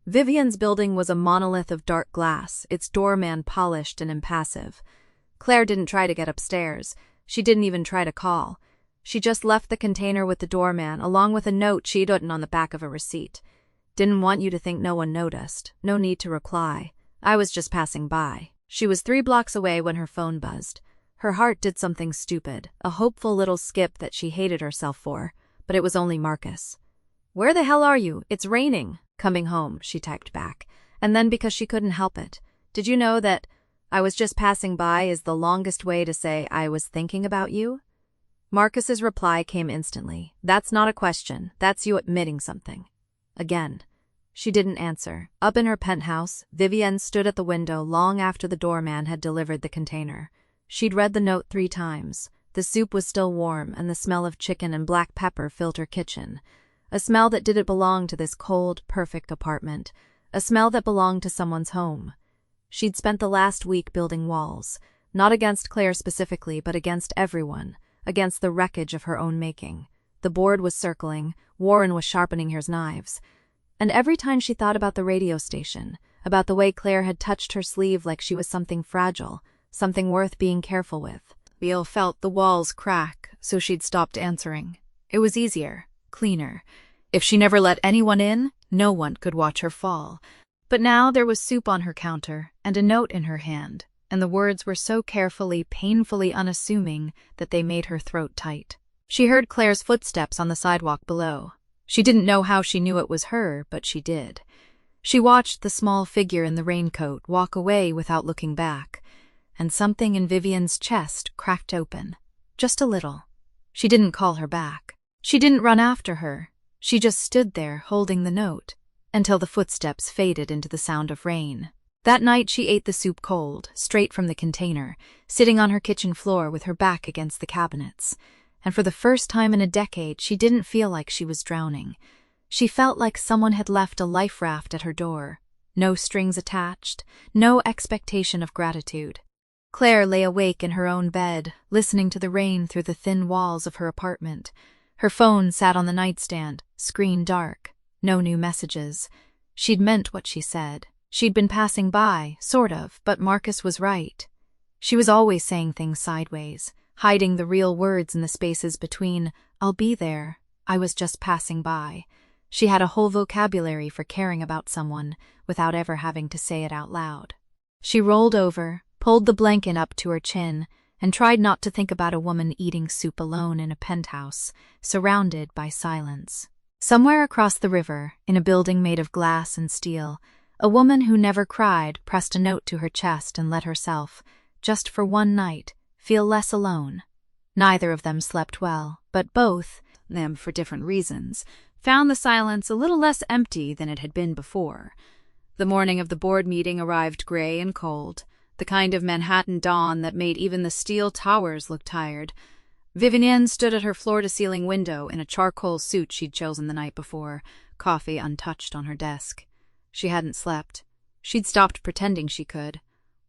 Vivian's building was a monolith of dark glass, its doorman polished and impassive. Claire didn't try to get upstairs. She didn't even try to call. She just left the container with the doorman, along with a note she'd written on the back of a receipt. "Didn't want you to think no one noticed. No need to reply. I was just passing by." She was 3 blocks away when her phone buzzed. Her heart did something stupid, a hopeful little skip that she hated herself for, but it was only Marcus. "Where the hell are you? It's raining." "Coming home," she typed back. And then, because she couldn't help it, "Did you know that I was just passing by is the longest way to say I was thinking about you?" Marcus's reply came instantly. "That's not a question. That's you admitting something." Again. She didn't answer. Up in her penthouse, Vivian stood at the window long after the doorman had delivered the container. She'd read the note 3 times. The soup was still warm, and the smell of chicken and black pepper filled her kitchen. A smell that didn't belong to this cold, perfect apartment. A smell that belonged to someone's home. She'd spent the last week building walls, not against Claire specifically, but against everyone, against the wreckage of her own making. The board was circling, Warren was sharpening his knives. And every time she thought about the radio station, about the way Claire had touched her sleeve like she was something fragile, something worth being careful with, Beale felt the walls crack, so she'd stopped answering. It was easier, cleaner. If she never let anyone in, no one could watch her fall. But now there was soup on her counter, and a note in her hand, and the words were so carefully, painfully unassuming that they made her throat tight. She heard Claire's footsteps on the sidewalk below. She didn't know how she knew it was her, but she did. She watched the small figure in the raincoat walk away without looking back, and something in Vivian's chest cracked open. Just a little. She didn't call her back. She didn't run after her. She just stood there holding the note, until the footsteps faded into the sound of rain. That night she ate the soup cold, straight from the container, sitting on her kitchen floor with her back against the cabinets. And for the first time in a decade, she didn't feel like she was drowning. She felt like someone had left a life raft at her door. No strings attached, no expectation of gratitude. Claire lay awake in her own bed, listening to the rain through the thin walls of her apartment. Her phone sat on the nightstand, screen dark. No new messages. She'd meant what she said. She'd been passing by, sort of, but Marcus was right. She was always saying things sideways, hiding the real words in the spaces between, "I'll be there," "I was just passing by." She had a whole vocabulary for caring about someone without ever having to say it out loud. She rolled over, pulled the blanket up to her chin, and tried not to think about a woman eating soup alone in a penthouse, surrounded by silence. Somewhere across the river, in a building made of glass and steel, a woman who never cried pressed a note to her chest and let herself, just for one night, feel less alone. Neither of them slept well, but both, them for different reasons, found the silence a little less empty than it had been before. The morning of the board meeting arrived gray and cold. the kind of Manhattan dawn that made even the steel towers look tired. Vivienne stood at her floor-to-ceiling window in a charcoal suit she'd chosen the night before, coffee untouched on her desk. She hadn't slept. She'd stopped pretending she could.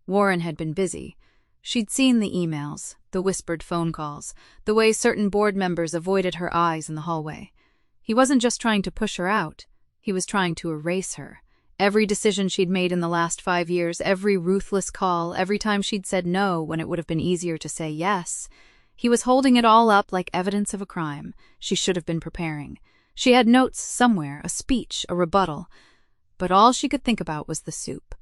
Warren had been busy. She'd seen the emails, the whispered phone calls, the way certain board members avoided her eyes in the hallway. He wasn't just trying to push her out. He was trying to erase her. Every decision she'd made in the last 5 years, every ruthless call, every time she'd said no when it would have been easier to say yes. He was holding it all up like evidence of a crime she should have been preparing. She had notes somewhere, a speech, a rebuttal. But all she could think about was the soup.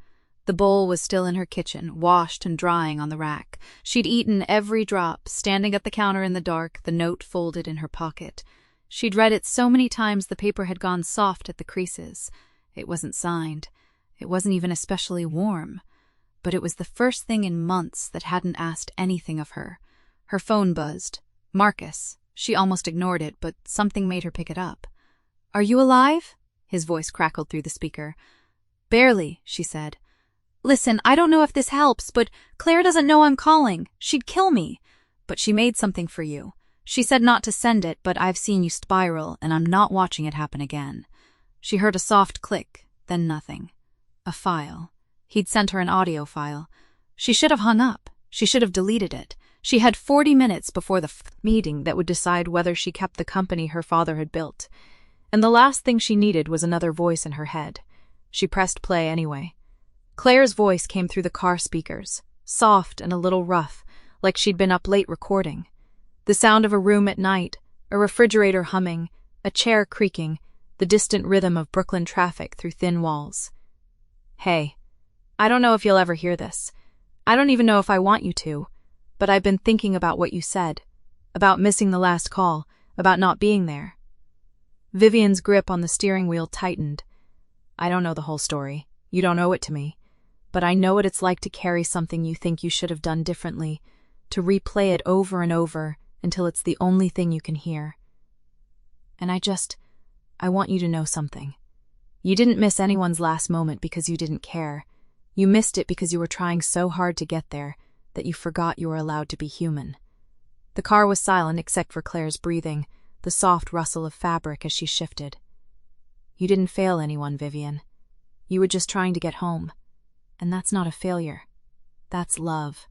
The bowl was still in her kitchen, washed and drying on the rack. She'd eaten every drop, standing at the counter in the dark, the note folded in her pocket. She'd read it so many times the paper had gone soft at the creases. It wasn't signed. It wasn't even especially warm. But it was the first thing in months that hadn't asked anything of her. Her phone buzzed. Marcus. She almost ignored it, but something made her pick it up. "Are you alive?" His voice crackled through the speaker. "Barely," she said. "Listen, I don't know if this helps, but Claire doesn't know I'm calling. She'd kill me. But she made something for you. She said not to send it, but I've seen you spiral, and I'm not watching it happen again." She heard a soft click, then nothing. A file. He'd sent her an audio file. She should have hung up. She should have deleted it. She had 40 minutes before the meeting that would decide whether she kept the company her father had built. And the last thing she needed was another voice in her head. She pressed play anyway. Claire's voice came through the car speakers, soft and a little rough, like she'd been up late recording. The sound of a room at night, a refrigerator humming, a chair creaking, the distant rhythm of Brooklyn traffic through thin walls. "Hey, I don't know if you'll ever hear this. I don't even know if I want you to, but I've been thinking about what you said, about missing the last call, about not being there." Vivian's grip on the steering wheel tightened. "I don't know the whole story. You don't owe it to me. But I know what it's like to carry something you think you should have done differently, to replay it over and over until it's the only thing you can hear. And I want you to know something. You didn't miss anyone's last moment because you didn't care. You missed it because you were trying so hard to get there that you forgot you were allowed to be human." The car was silent except for Claire's breathing, the soft rustle of fabric as she shifted. "You didn't fail anyone, Vivian. You were just trying to get home. And that's not a failure. That's love.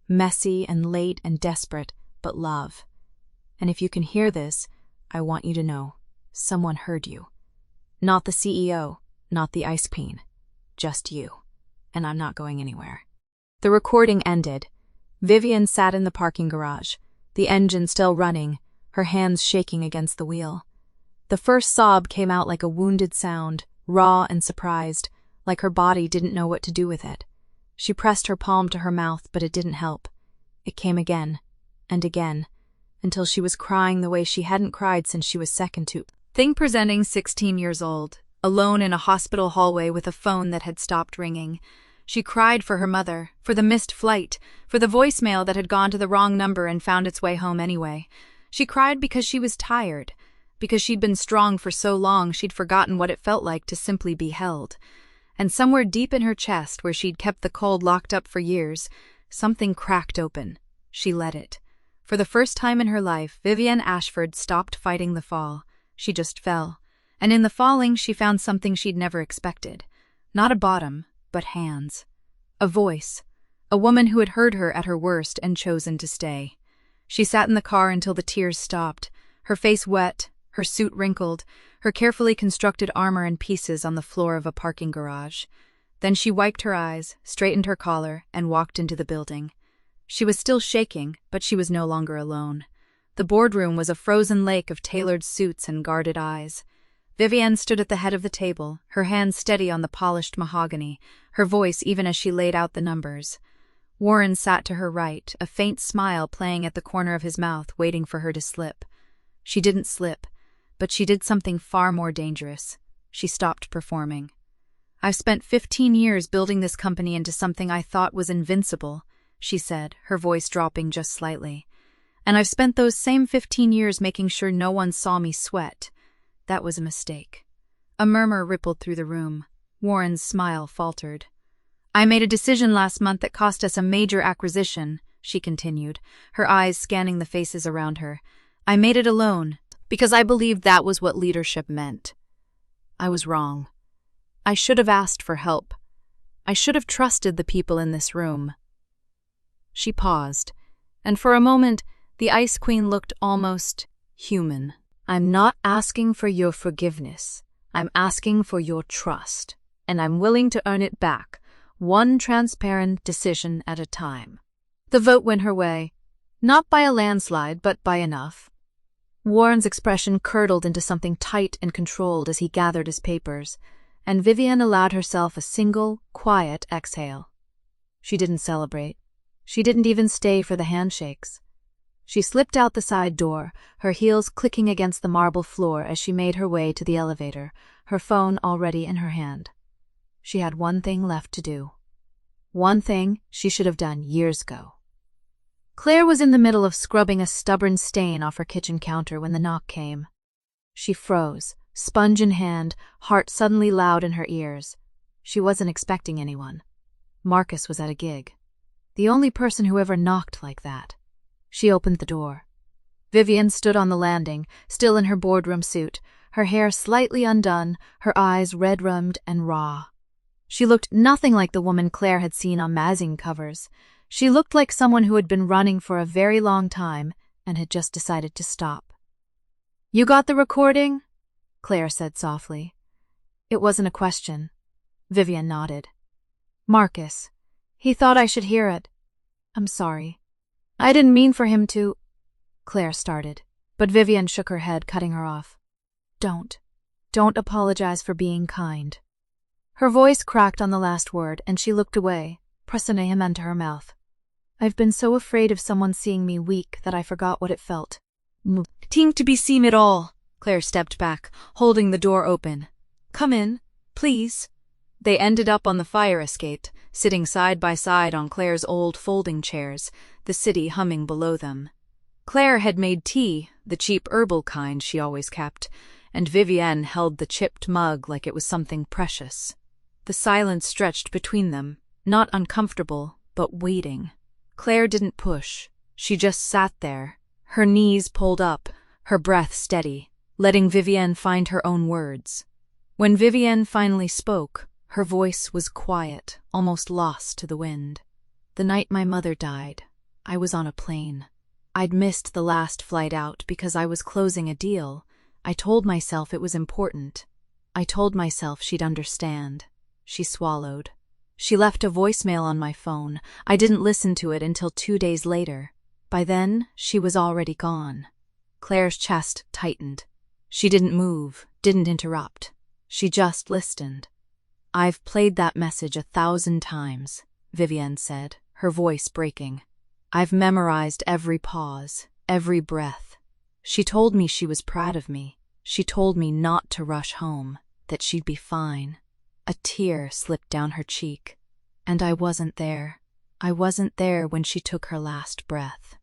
Messy and late and desperate, but love. And if you can hear this, I want you to know, someone heard you. Not the CEO, not the ice queen. Just you. And I'm not going anywhere." The recording ended. Vivian sat in the parking garage, the engine still running, her hands shaking against the wheel. The first sob came out like a wounded sound, raw and surprised, like her body didn't know what to do with it. She pressed her palm to her mouth, but it didn't help. It came again, and again, until she was crying the way she hadn't cried since she was second to. Thing presenting 16 years old, alone in a hospital hallway with a phone that had stopped ringing. She cried for her mother, for the missed flight, for the voicemail that had gone to the wrong number and found its way home anyway. She cried because she was tired, because she'd been strong for so long she'd forgotten what it felt like to simply be held. And somewhere deep in her chest, where she'd kept the cold locked up for years, something cracked open. She let it. For the first time in her life, Vivian Ashford stopped fighting the fall. She just fell. And in the falling, she found something she'd never expected. Not a bottom, but hands. A voice. A woman who had heard her at her worst and chosen to stay. She sat in the car until the tears stopped, her face wet, her suit wrinkled, her carefully constructed armor in pieces on the floor of a parking garage. Then she wiped her eyes, straightened her collar, and walked into the building. She was still shaking, but she was no longer alone. The boardroom was a frozen lake of tailored suits and guarded eyes. Vivian stood at the head of the table, her hands steady on the polished mahogany, her voice even as she laid out the numbers. Warren sat to her right, a faint smile playing at the corner of his mouth, waiting for her to slip. She didn't slip, but she did something far more dangerous. She stopped performing. "I've spent 15 years building this company into something I thought was invincible," she said, her voice dropping just slightly. "And I've spent those same 15 years making sure no one saw me sweat. That was a mistake." A murmur rippled through the room. Warren's smile faltered. I made a decision last month that cost us a major acquisition, she continued, her eyes scanning the faces around her. I made it alone, because I believed that was what leadership meant. I was wrong. I should have asked for help. I should have trusted the people in this room. She paused, and for a moment, the Ice Queen looked almost human. I'm not asking for your forgiveness. I'm asking for your trust, and I'm willing to earn it back, one transparent decision at a time. The vote went her way, not by a landslide, but by enough. Warren's expression curdled into something tight and controlled as he gathered his papers, and Vivian allowed herself a single, quiet exhale. She didn't celebrate. She didn't even stay for the handshakes. She slipped out the side door, her heels clicking against the marble floor as she made her way to the elevator, her phone already in her hand. She had one thing left to do. One thing she should have done years ago. Claire was in the middle of scrubbing a stubborn stain off her kitchen counter when the knock came. She froze, sponge in hand, heart suddenly loud in her ears. She wasn't expecting anyone. Marcus was at a gig. The only person who ever knocked like that. She opened the door. Vivian stood on the landing, still in her boardroom suit, her hair slightly undone, her eyes red-rimmed and raw. She looked nothing like the woman Claire had seen on magazine covers. She looked like someone who had been running for a very long time and had just decided to stop. You got the recording? Claire said softly. It wasn't a question. Vivian nodded. Marcus. He thought I should hear it. I'm sorry. I didn't mean for him to... Claire started, but Vivian shook her head, cutting her off. Don't apologize for being kind. Her voice cracked on the last word, and she looked away, pressing a hymn into her mouth. I've been so afraid of someone seeing me weak that I forgot what it felt. Ting to be seen at all. Claire stepped back, holding the door open. Come in, please. They ended up on the fire escape, sitting side by side on Claire's old folding chairs, the city humming below them. Claire had made tea, the cheap herbal kind she always kept, and Vivienne held the chipped mug like it was something precious. The silence stretched between them, not uncomfortable, but waiting. Claire didn't push. She just sat there, her knees pulled up, her breath steady, letting Vivienne find her own words. When Vivienne finally spoke, her voice was quiet, almost lost to the wind. The night my mother died, I was on a plane. I'd missed the last flight out because I was closing a deal. I told myself it was important. I told myself she'd understand. She swallowed. She left a voicemail on my phone. I didn't listen to it until 2 days later. By then, she was already gone. Claire's chest tightened. She didn't move, didn't interrupt. She just listened. I've played that message 1,000 times, Vivienne said, her voice breaking. I've memorized every pause, every breath. She told me she was proud of me. She told me not to rush home, that she'd be fine. A tear slipped down her cheek. And I wasn't there. I wasn't there when she took her last breath.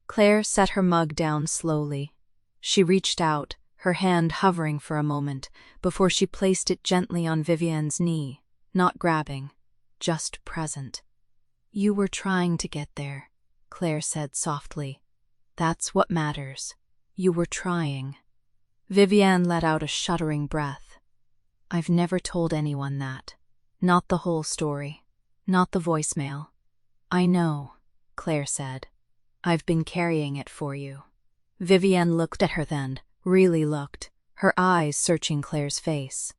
Claire set her mug down slowly. She reached out, her hand hovering for a moment, before she placed it gently on Vivienne's knee, not grabbing, just present. You were trying to get there, Claire said softly. That's what matters. You were trying. Vivienne let out a shuddering breath. I've never told anyone that. Not the whole story. Not the voicemail. I know, Claire said. I've been carrying it for you. Vivienne looked at her then, really looked, her eyes searching Claire's face.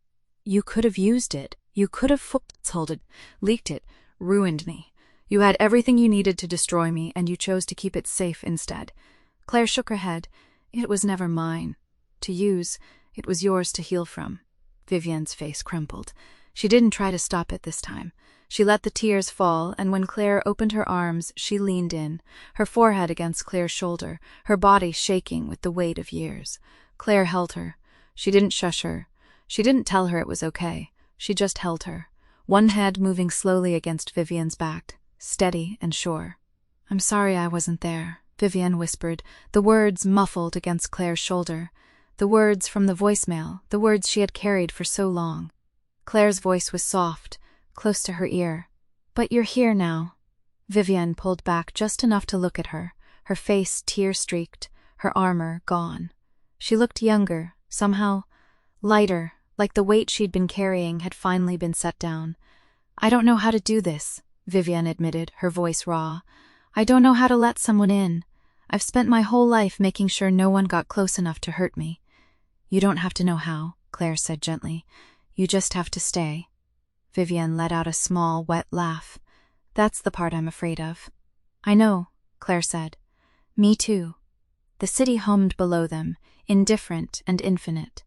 You could have used it. You could have told it, leaked it, ruined me. You had everything you needed to destroy me, and you chose to keep it safe instead. Claire shook her head. It was never mine to use. It was yours to heal from. Vivienne's face crumpled. She didn't try to stop it this time. She let the tears fall, and when Claire opened her arms, she leaned in, her forehead against Claire's shoulder, her body shaking with the weight of years. Claire held her. She didn't shush her. She didn't tell her it was okay. She just held her, one head moving slowly against Vivienne's back, steady and sure. I'm sorry I wasn't there, Vivienne whispered, the words muffled against Claire's shoulder. The words from the voicemail, the words she had carried for so long. Claire's voice was soft, close to her ear. But you're here now. Vivienne pulled back just enough to look at her, her face tear-streaked, her armor gone. She looked younger, somehow lighter, like the weight she'd been carrying had finally been set down. I don't know how to do this, Vivienne admitted, her voice raw. I don't know how to let someone in. I've spent my whole life making sure no one got close enough to hurt me. You don't have to know how, Claire said gently. You just have to stay. Vivienne let out a small, wet laugh. That's the part I'm afraid of. I know, Claire said. Me too. The city hummed below them, indifferent and infinite.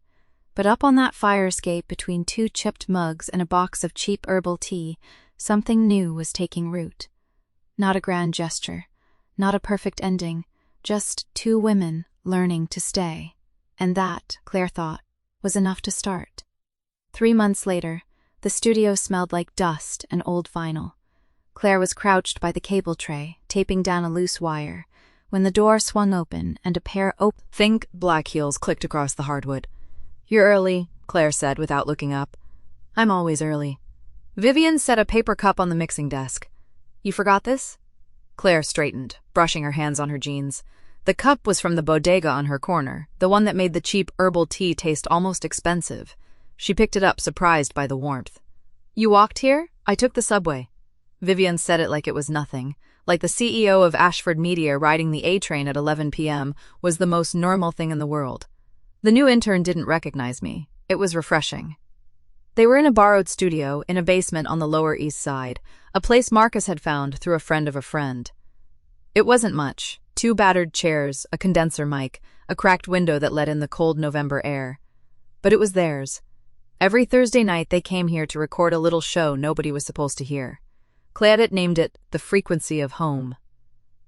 But up on that fire escape between 2 chipped mugs and a box of cheap herbal tea, something new was taking root. Not a grand gesture, not a perfect ending, just 2 women learning to stay. And that, Claire thought, was enough to start. 3 months later, the studio smelled like dust and old vinyl. Claire was crouched by the cable tray, taping down a loose wire, when the door swung open and a pair of think black heels clicked across the hardwood. You're early, Claire said without looking up. I'm always early. Vivienne set a paper cup on the mixing desk. You forgot this? Claire straightened, brushing her hands on her jeans. The cup was from the bodega on her corner, the one that made the cheap herbal tea taste almost expensive. She picked it up, surprised by the warmth. You walked here? I took the subway. Vivienne said it like it was nothing, like the CEO of Ashford Media riding the A train at 11 p.m. was the most normal thing in the world. The new intern didn't recognize me. It was refreshing. They were in a borrowed studio in a basement on the Lower East Side, a place Marcus had found through a friend of a friend. It wasn't much. 2 battered chairs, a condenser mic, a cracked window that let in the cold November air. But it was theirs. Every Thursday night they came here to record a little show nobody was supposed to hear. Claire had named it The Frequency of Home.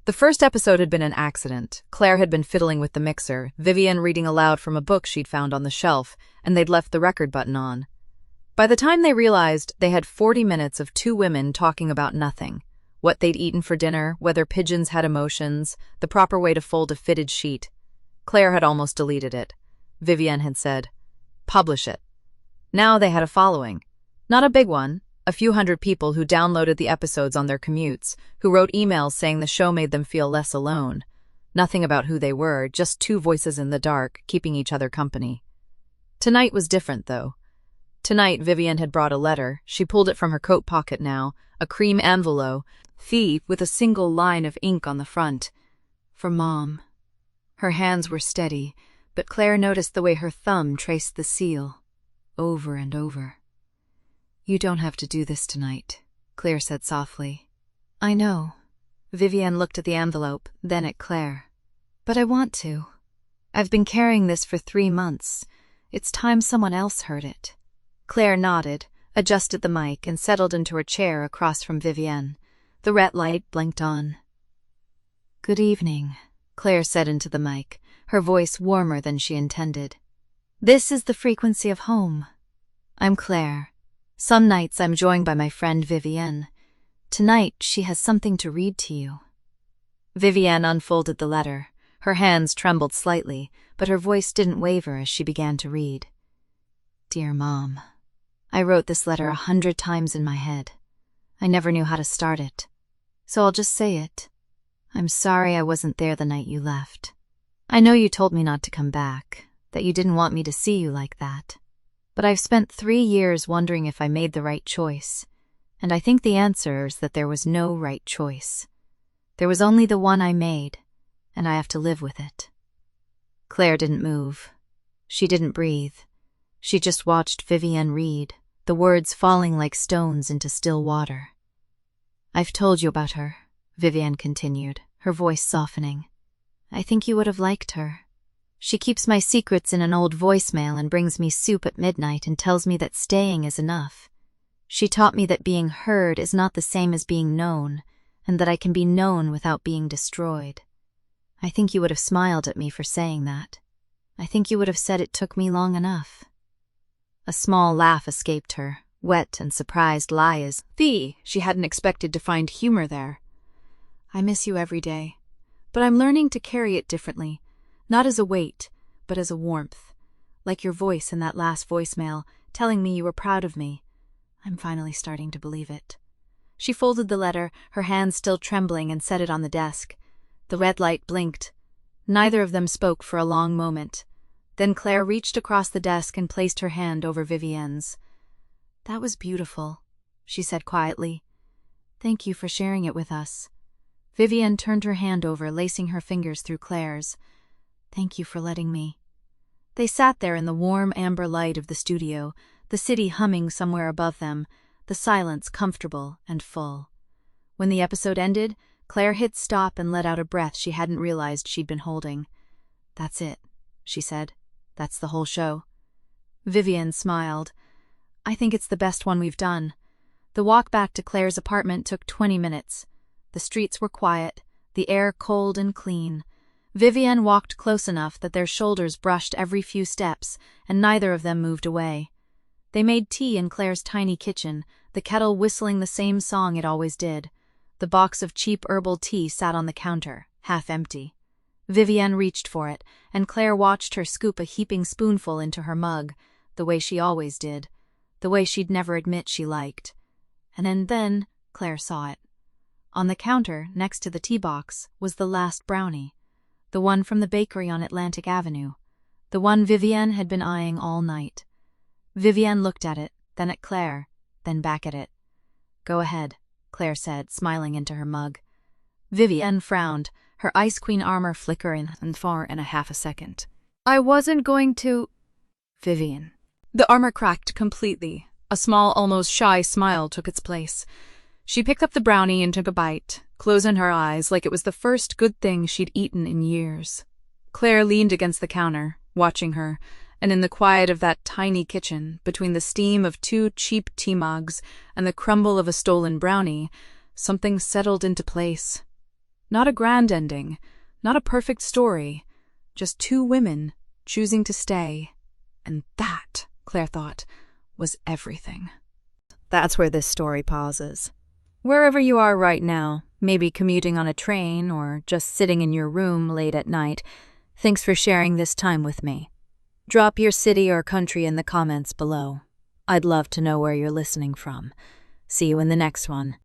The first episode had been an accident. Claire had been fiddling with the mixer, Vivienne reading aloud from a book she'd found on the shelf, and they'd left the record button on. By the time they realized, they had 40 minutes of 2 women talking about nothing. What they'd eaten for dinner, whether pigeons had emotions, the proper way to fold a fitted sheet. Claire had almost deleted it. Vivienne had said, publish it. Now they had a following. Not a big one. A few hundred people who downloaded the episodes on their commutes, who wrote emails saying the show made them feel less alone. Nothing about who they were, just 2 voices in the dark, keeping each other company. Tonight was different, though. Tonight, Vivienne had brought a letter. She pulled it from her coat pocket now, a cream envelope, with a single line of ink on the front. For Mom. Her hands were steady, but Claire noticed the way her thumb traced the seal, over and over. You don't have to do this tonight, Claire said softly. I know. Vivienne looked at the envelope, then at Claire. But I want to. I've been carrying this for 3 months. It's time someone else heard it. Claire nodded, adjusted the mic, and settled into her chair across from Vivienne. The red light blinked on. Good evening, Claire said into the mic, her voice warmer than she intended. This is the frequency of home. I'm Claire. Some nights I'm joined by my friend Vivienne. Tonight she has something to read to you. Vivienne unfolded the letter. Her hands trembled slightly, but her voice didn't waver as she began to read. Dear Mom, I wrote this letter 100 times in my head. I never knew how to start it. So I'll just say it. I'm sorry I wasn't there the night you left. I know you told me not to come back, that you didn't want me to see you like that. But I've spent 3 years wondering if I made the right choice, and I think the answer is that there was no right choice. There was only the one I made, and I have to live with it. Claire didn't move. She didn't breathe. She just watched Vivienne read, the words falling like stones into still water. I've told you about her, Vivienne continued, her voice softening. I think you would have liked her. She keeps my secrets in an old voicemail and brings me soup at midnight and tells me that staying is enough. She taught me that being heard is not the same as being known, and that I can be known without being destroyed. I think you would have smiled at me for saying that. I think you would have said it took me long enough. A small laugh escaped her, wet and surprised lie as she hadn't expected to find humor there. I miss you every day, but I'm learning to carry it differently, not as a weight, but as a warmth. Like your voice in that last voicemail, telling me you were proud of me. I'm finally starting to believe it. She folded the letter, her hands still trembling, and set it on the desk. The red light blinked. Neither of them spoke for a long moment. Then Claire reached across the desk and placed her hand over Vivienne's. "That was beautiful," she said quietly. "Thank you for sharing it with us." Vivienne turned her hand over, lacing her fingers through Claire's. "Thank you for letting me." They sat there in the warm amber light of the studio, the city humming somewhere above them, the silence comfortable and full. When the episode ended, Claire hit stop and let out a breath she hadn't realized she'd been holding. "That's it," she said. "That's the whole show." Vivienne smiled. "I think it's the best one we've done." The walk back to Claire's apartment took 20 minutes. The streets were quiet, the air cold and clean. Vivienne walked close enough that their shoulders brushed every few steps, and neither of them moved away. They made tea in Claire's tiny kitchen, the kettle whistling the same song it always did. The box of cheap herbal tea sat on the counter, half empty. Vivienne reached for it, and Claire watched her scoop a heaping spoonful into her mug, the way she always did, the way she'd never admit she liked. And then Claire saw it. On the counter, next to the tea box, was the last brownie, the one from the bakery on Atlantic Avenue, the one Vivienne had been eyeing all night. Vivienne looked at it, then at Claire, then back at it. "Go ahead," Claire said, smiling into her mug. Vivienne frowned, her Ice Queen armor flickering for a half a second. "I wasn't going to—" Vivienne. The armor cracked completely. A small, almost shy smile took its place. She picked up the brownie and took a bite, closing her eyes like it was the first good thing she'd eaten in years. Claire leaned against the counter, watching her, and in the quiet of that tiny kitchen, between the steam of 2 cheap tea mugs and the crumble of a stolen brownie, something settled into place. Not a grand ending, not a perfect story, just 2 women choosing to stay. And that, Claire thought, was everything. That's where this story pauses. Wherever you are right now, maybe commuting on a train or just sitting in your room late at night, thanks for sharing this time with me. Drop your city or country in the comments below. I'd love to know where you're listening from. See you in the next one.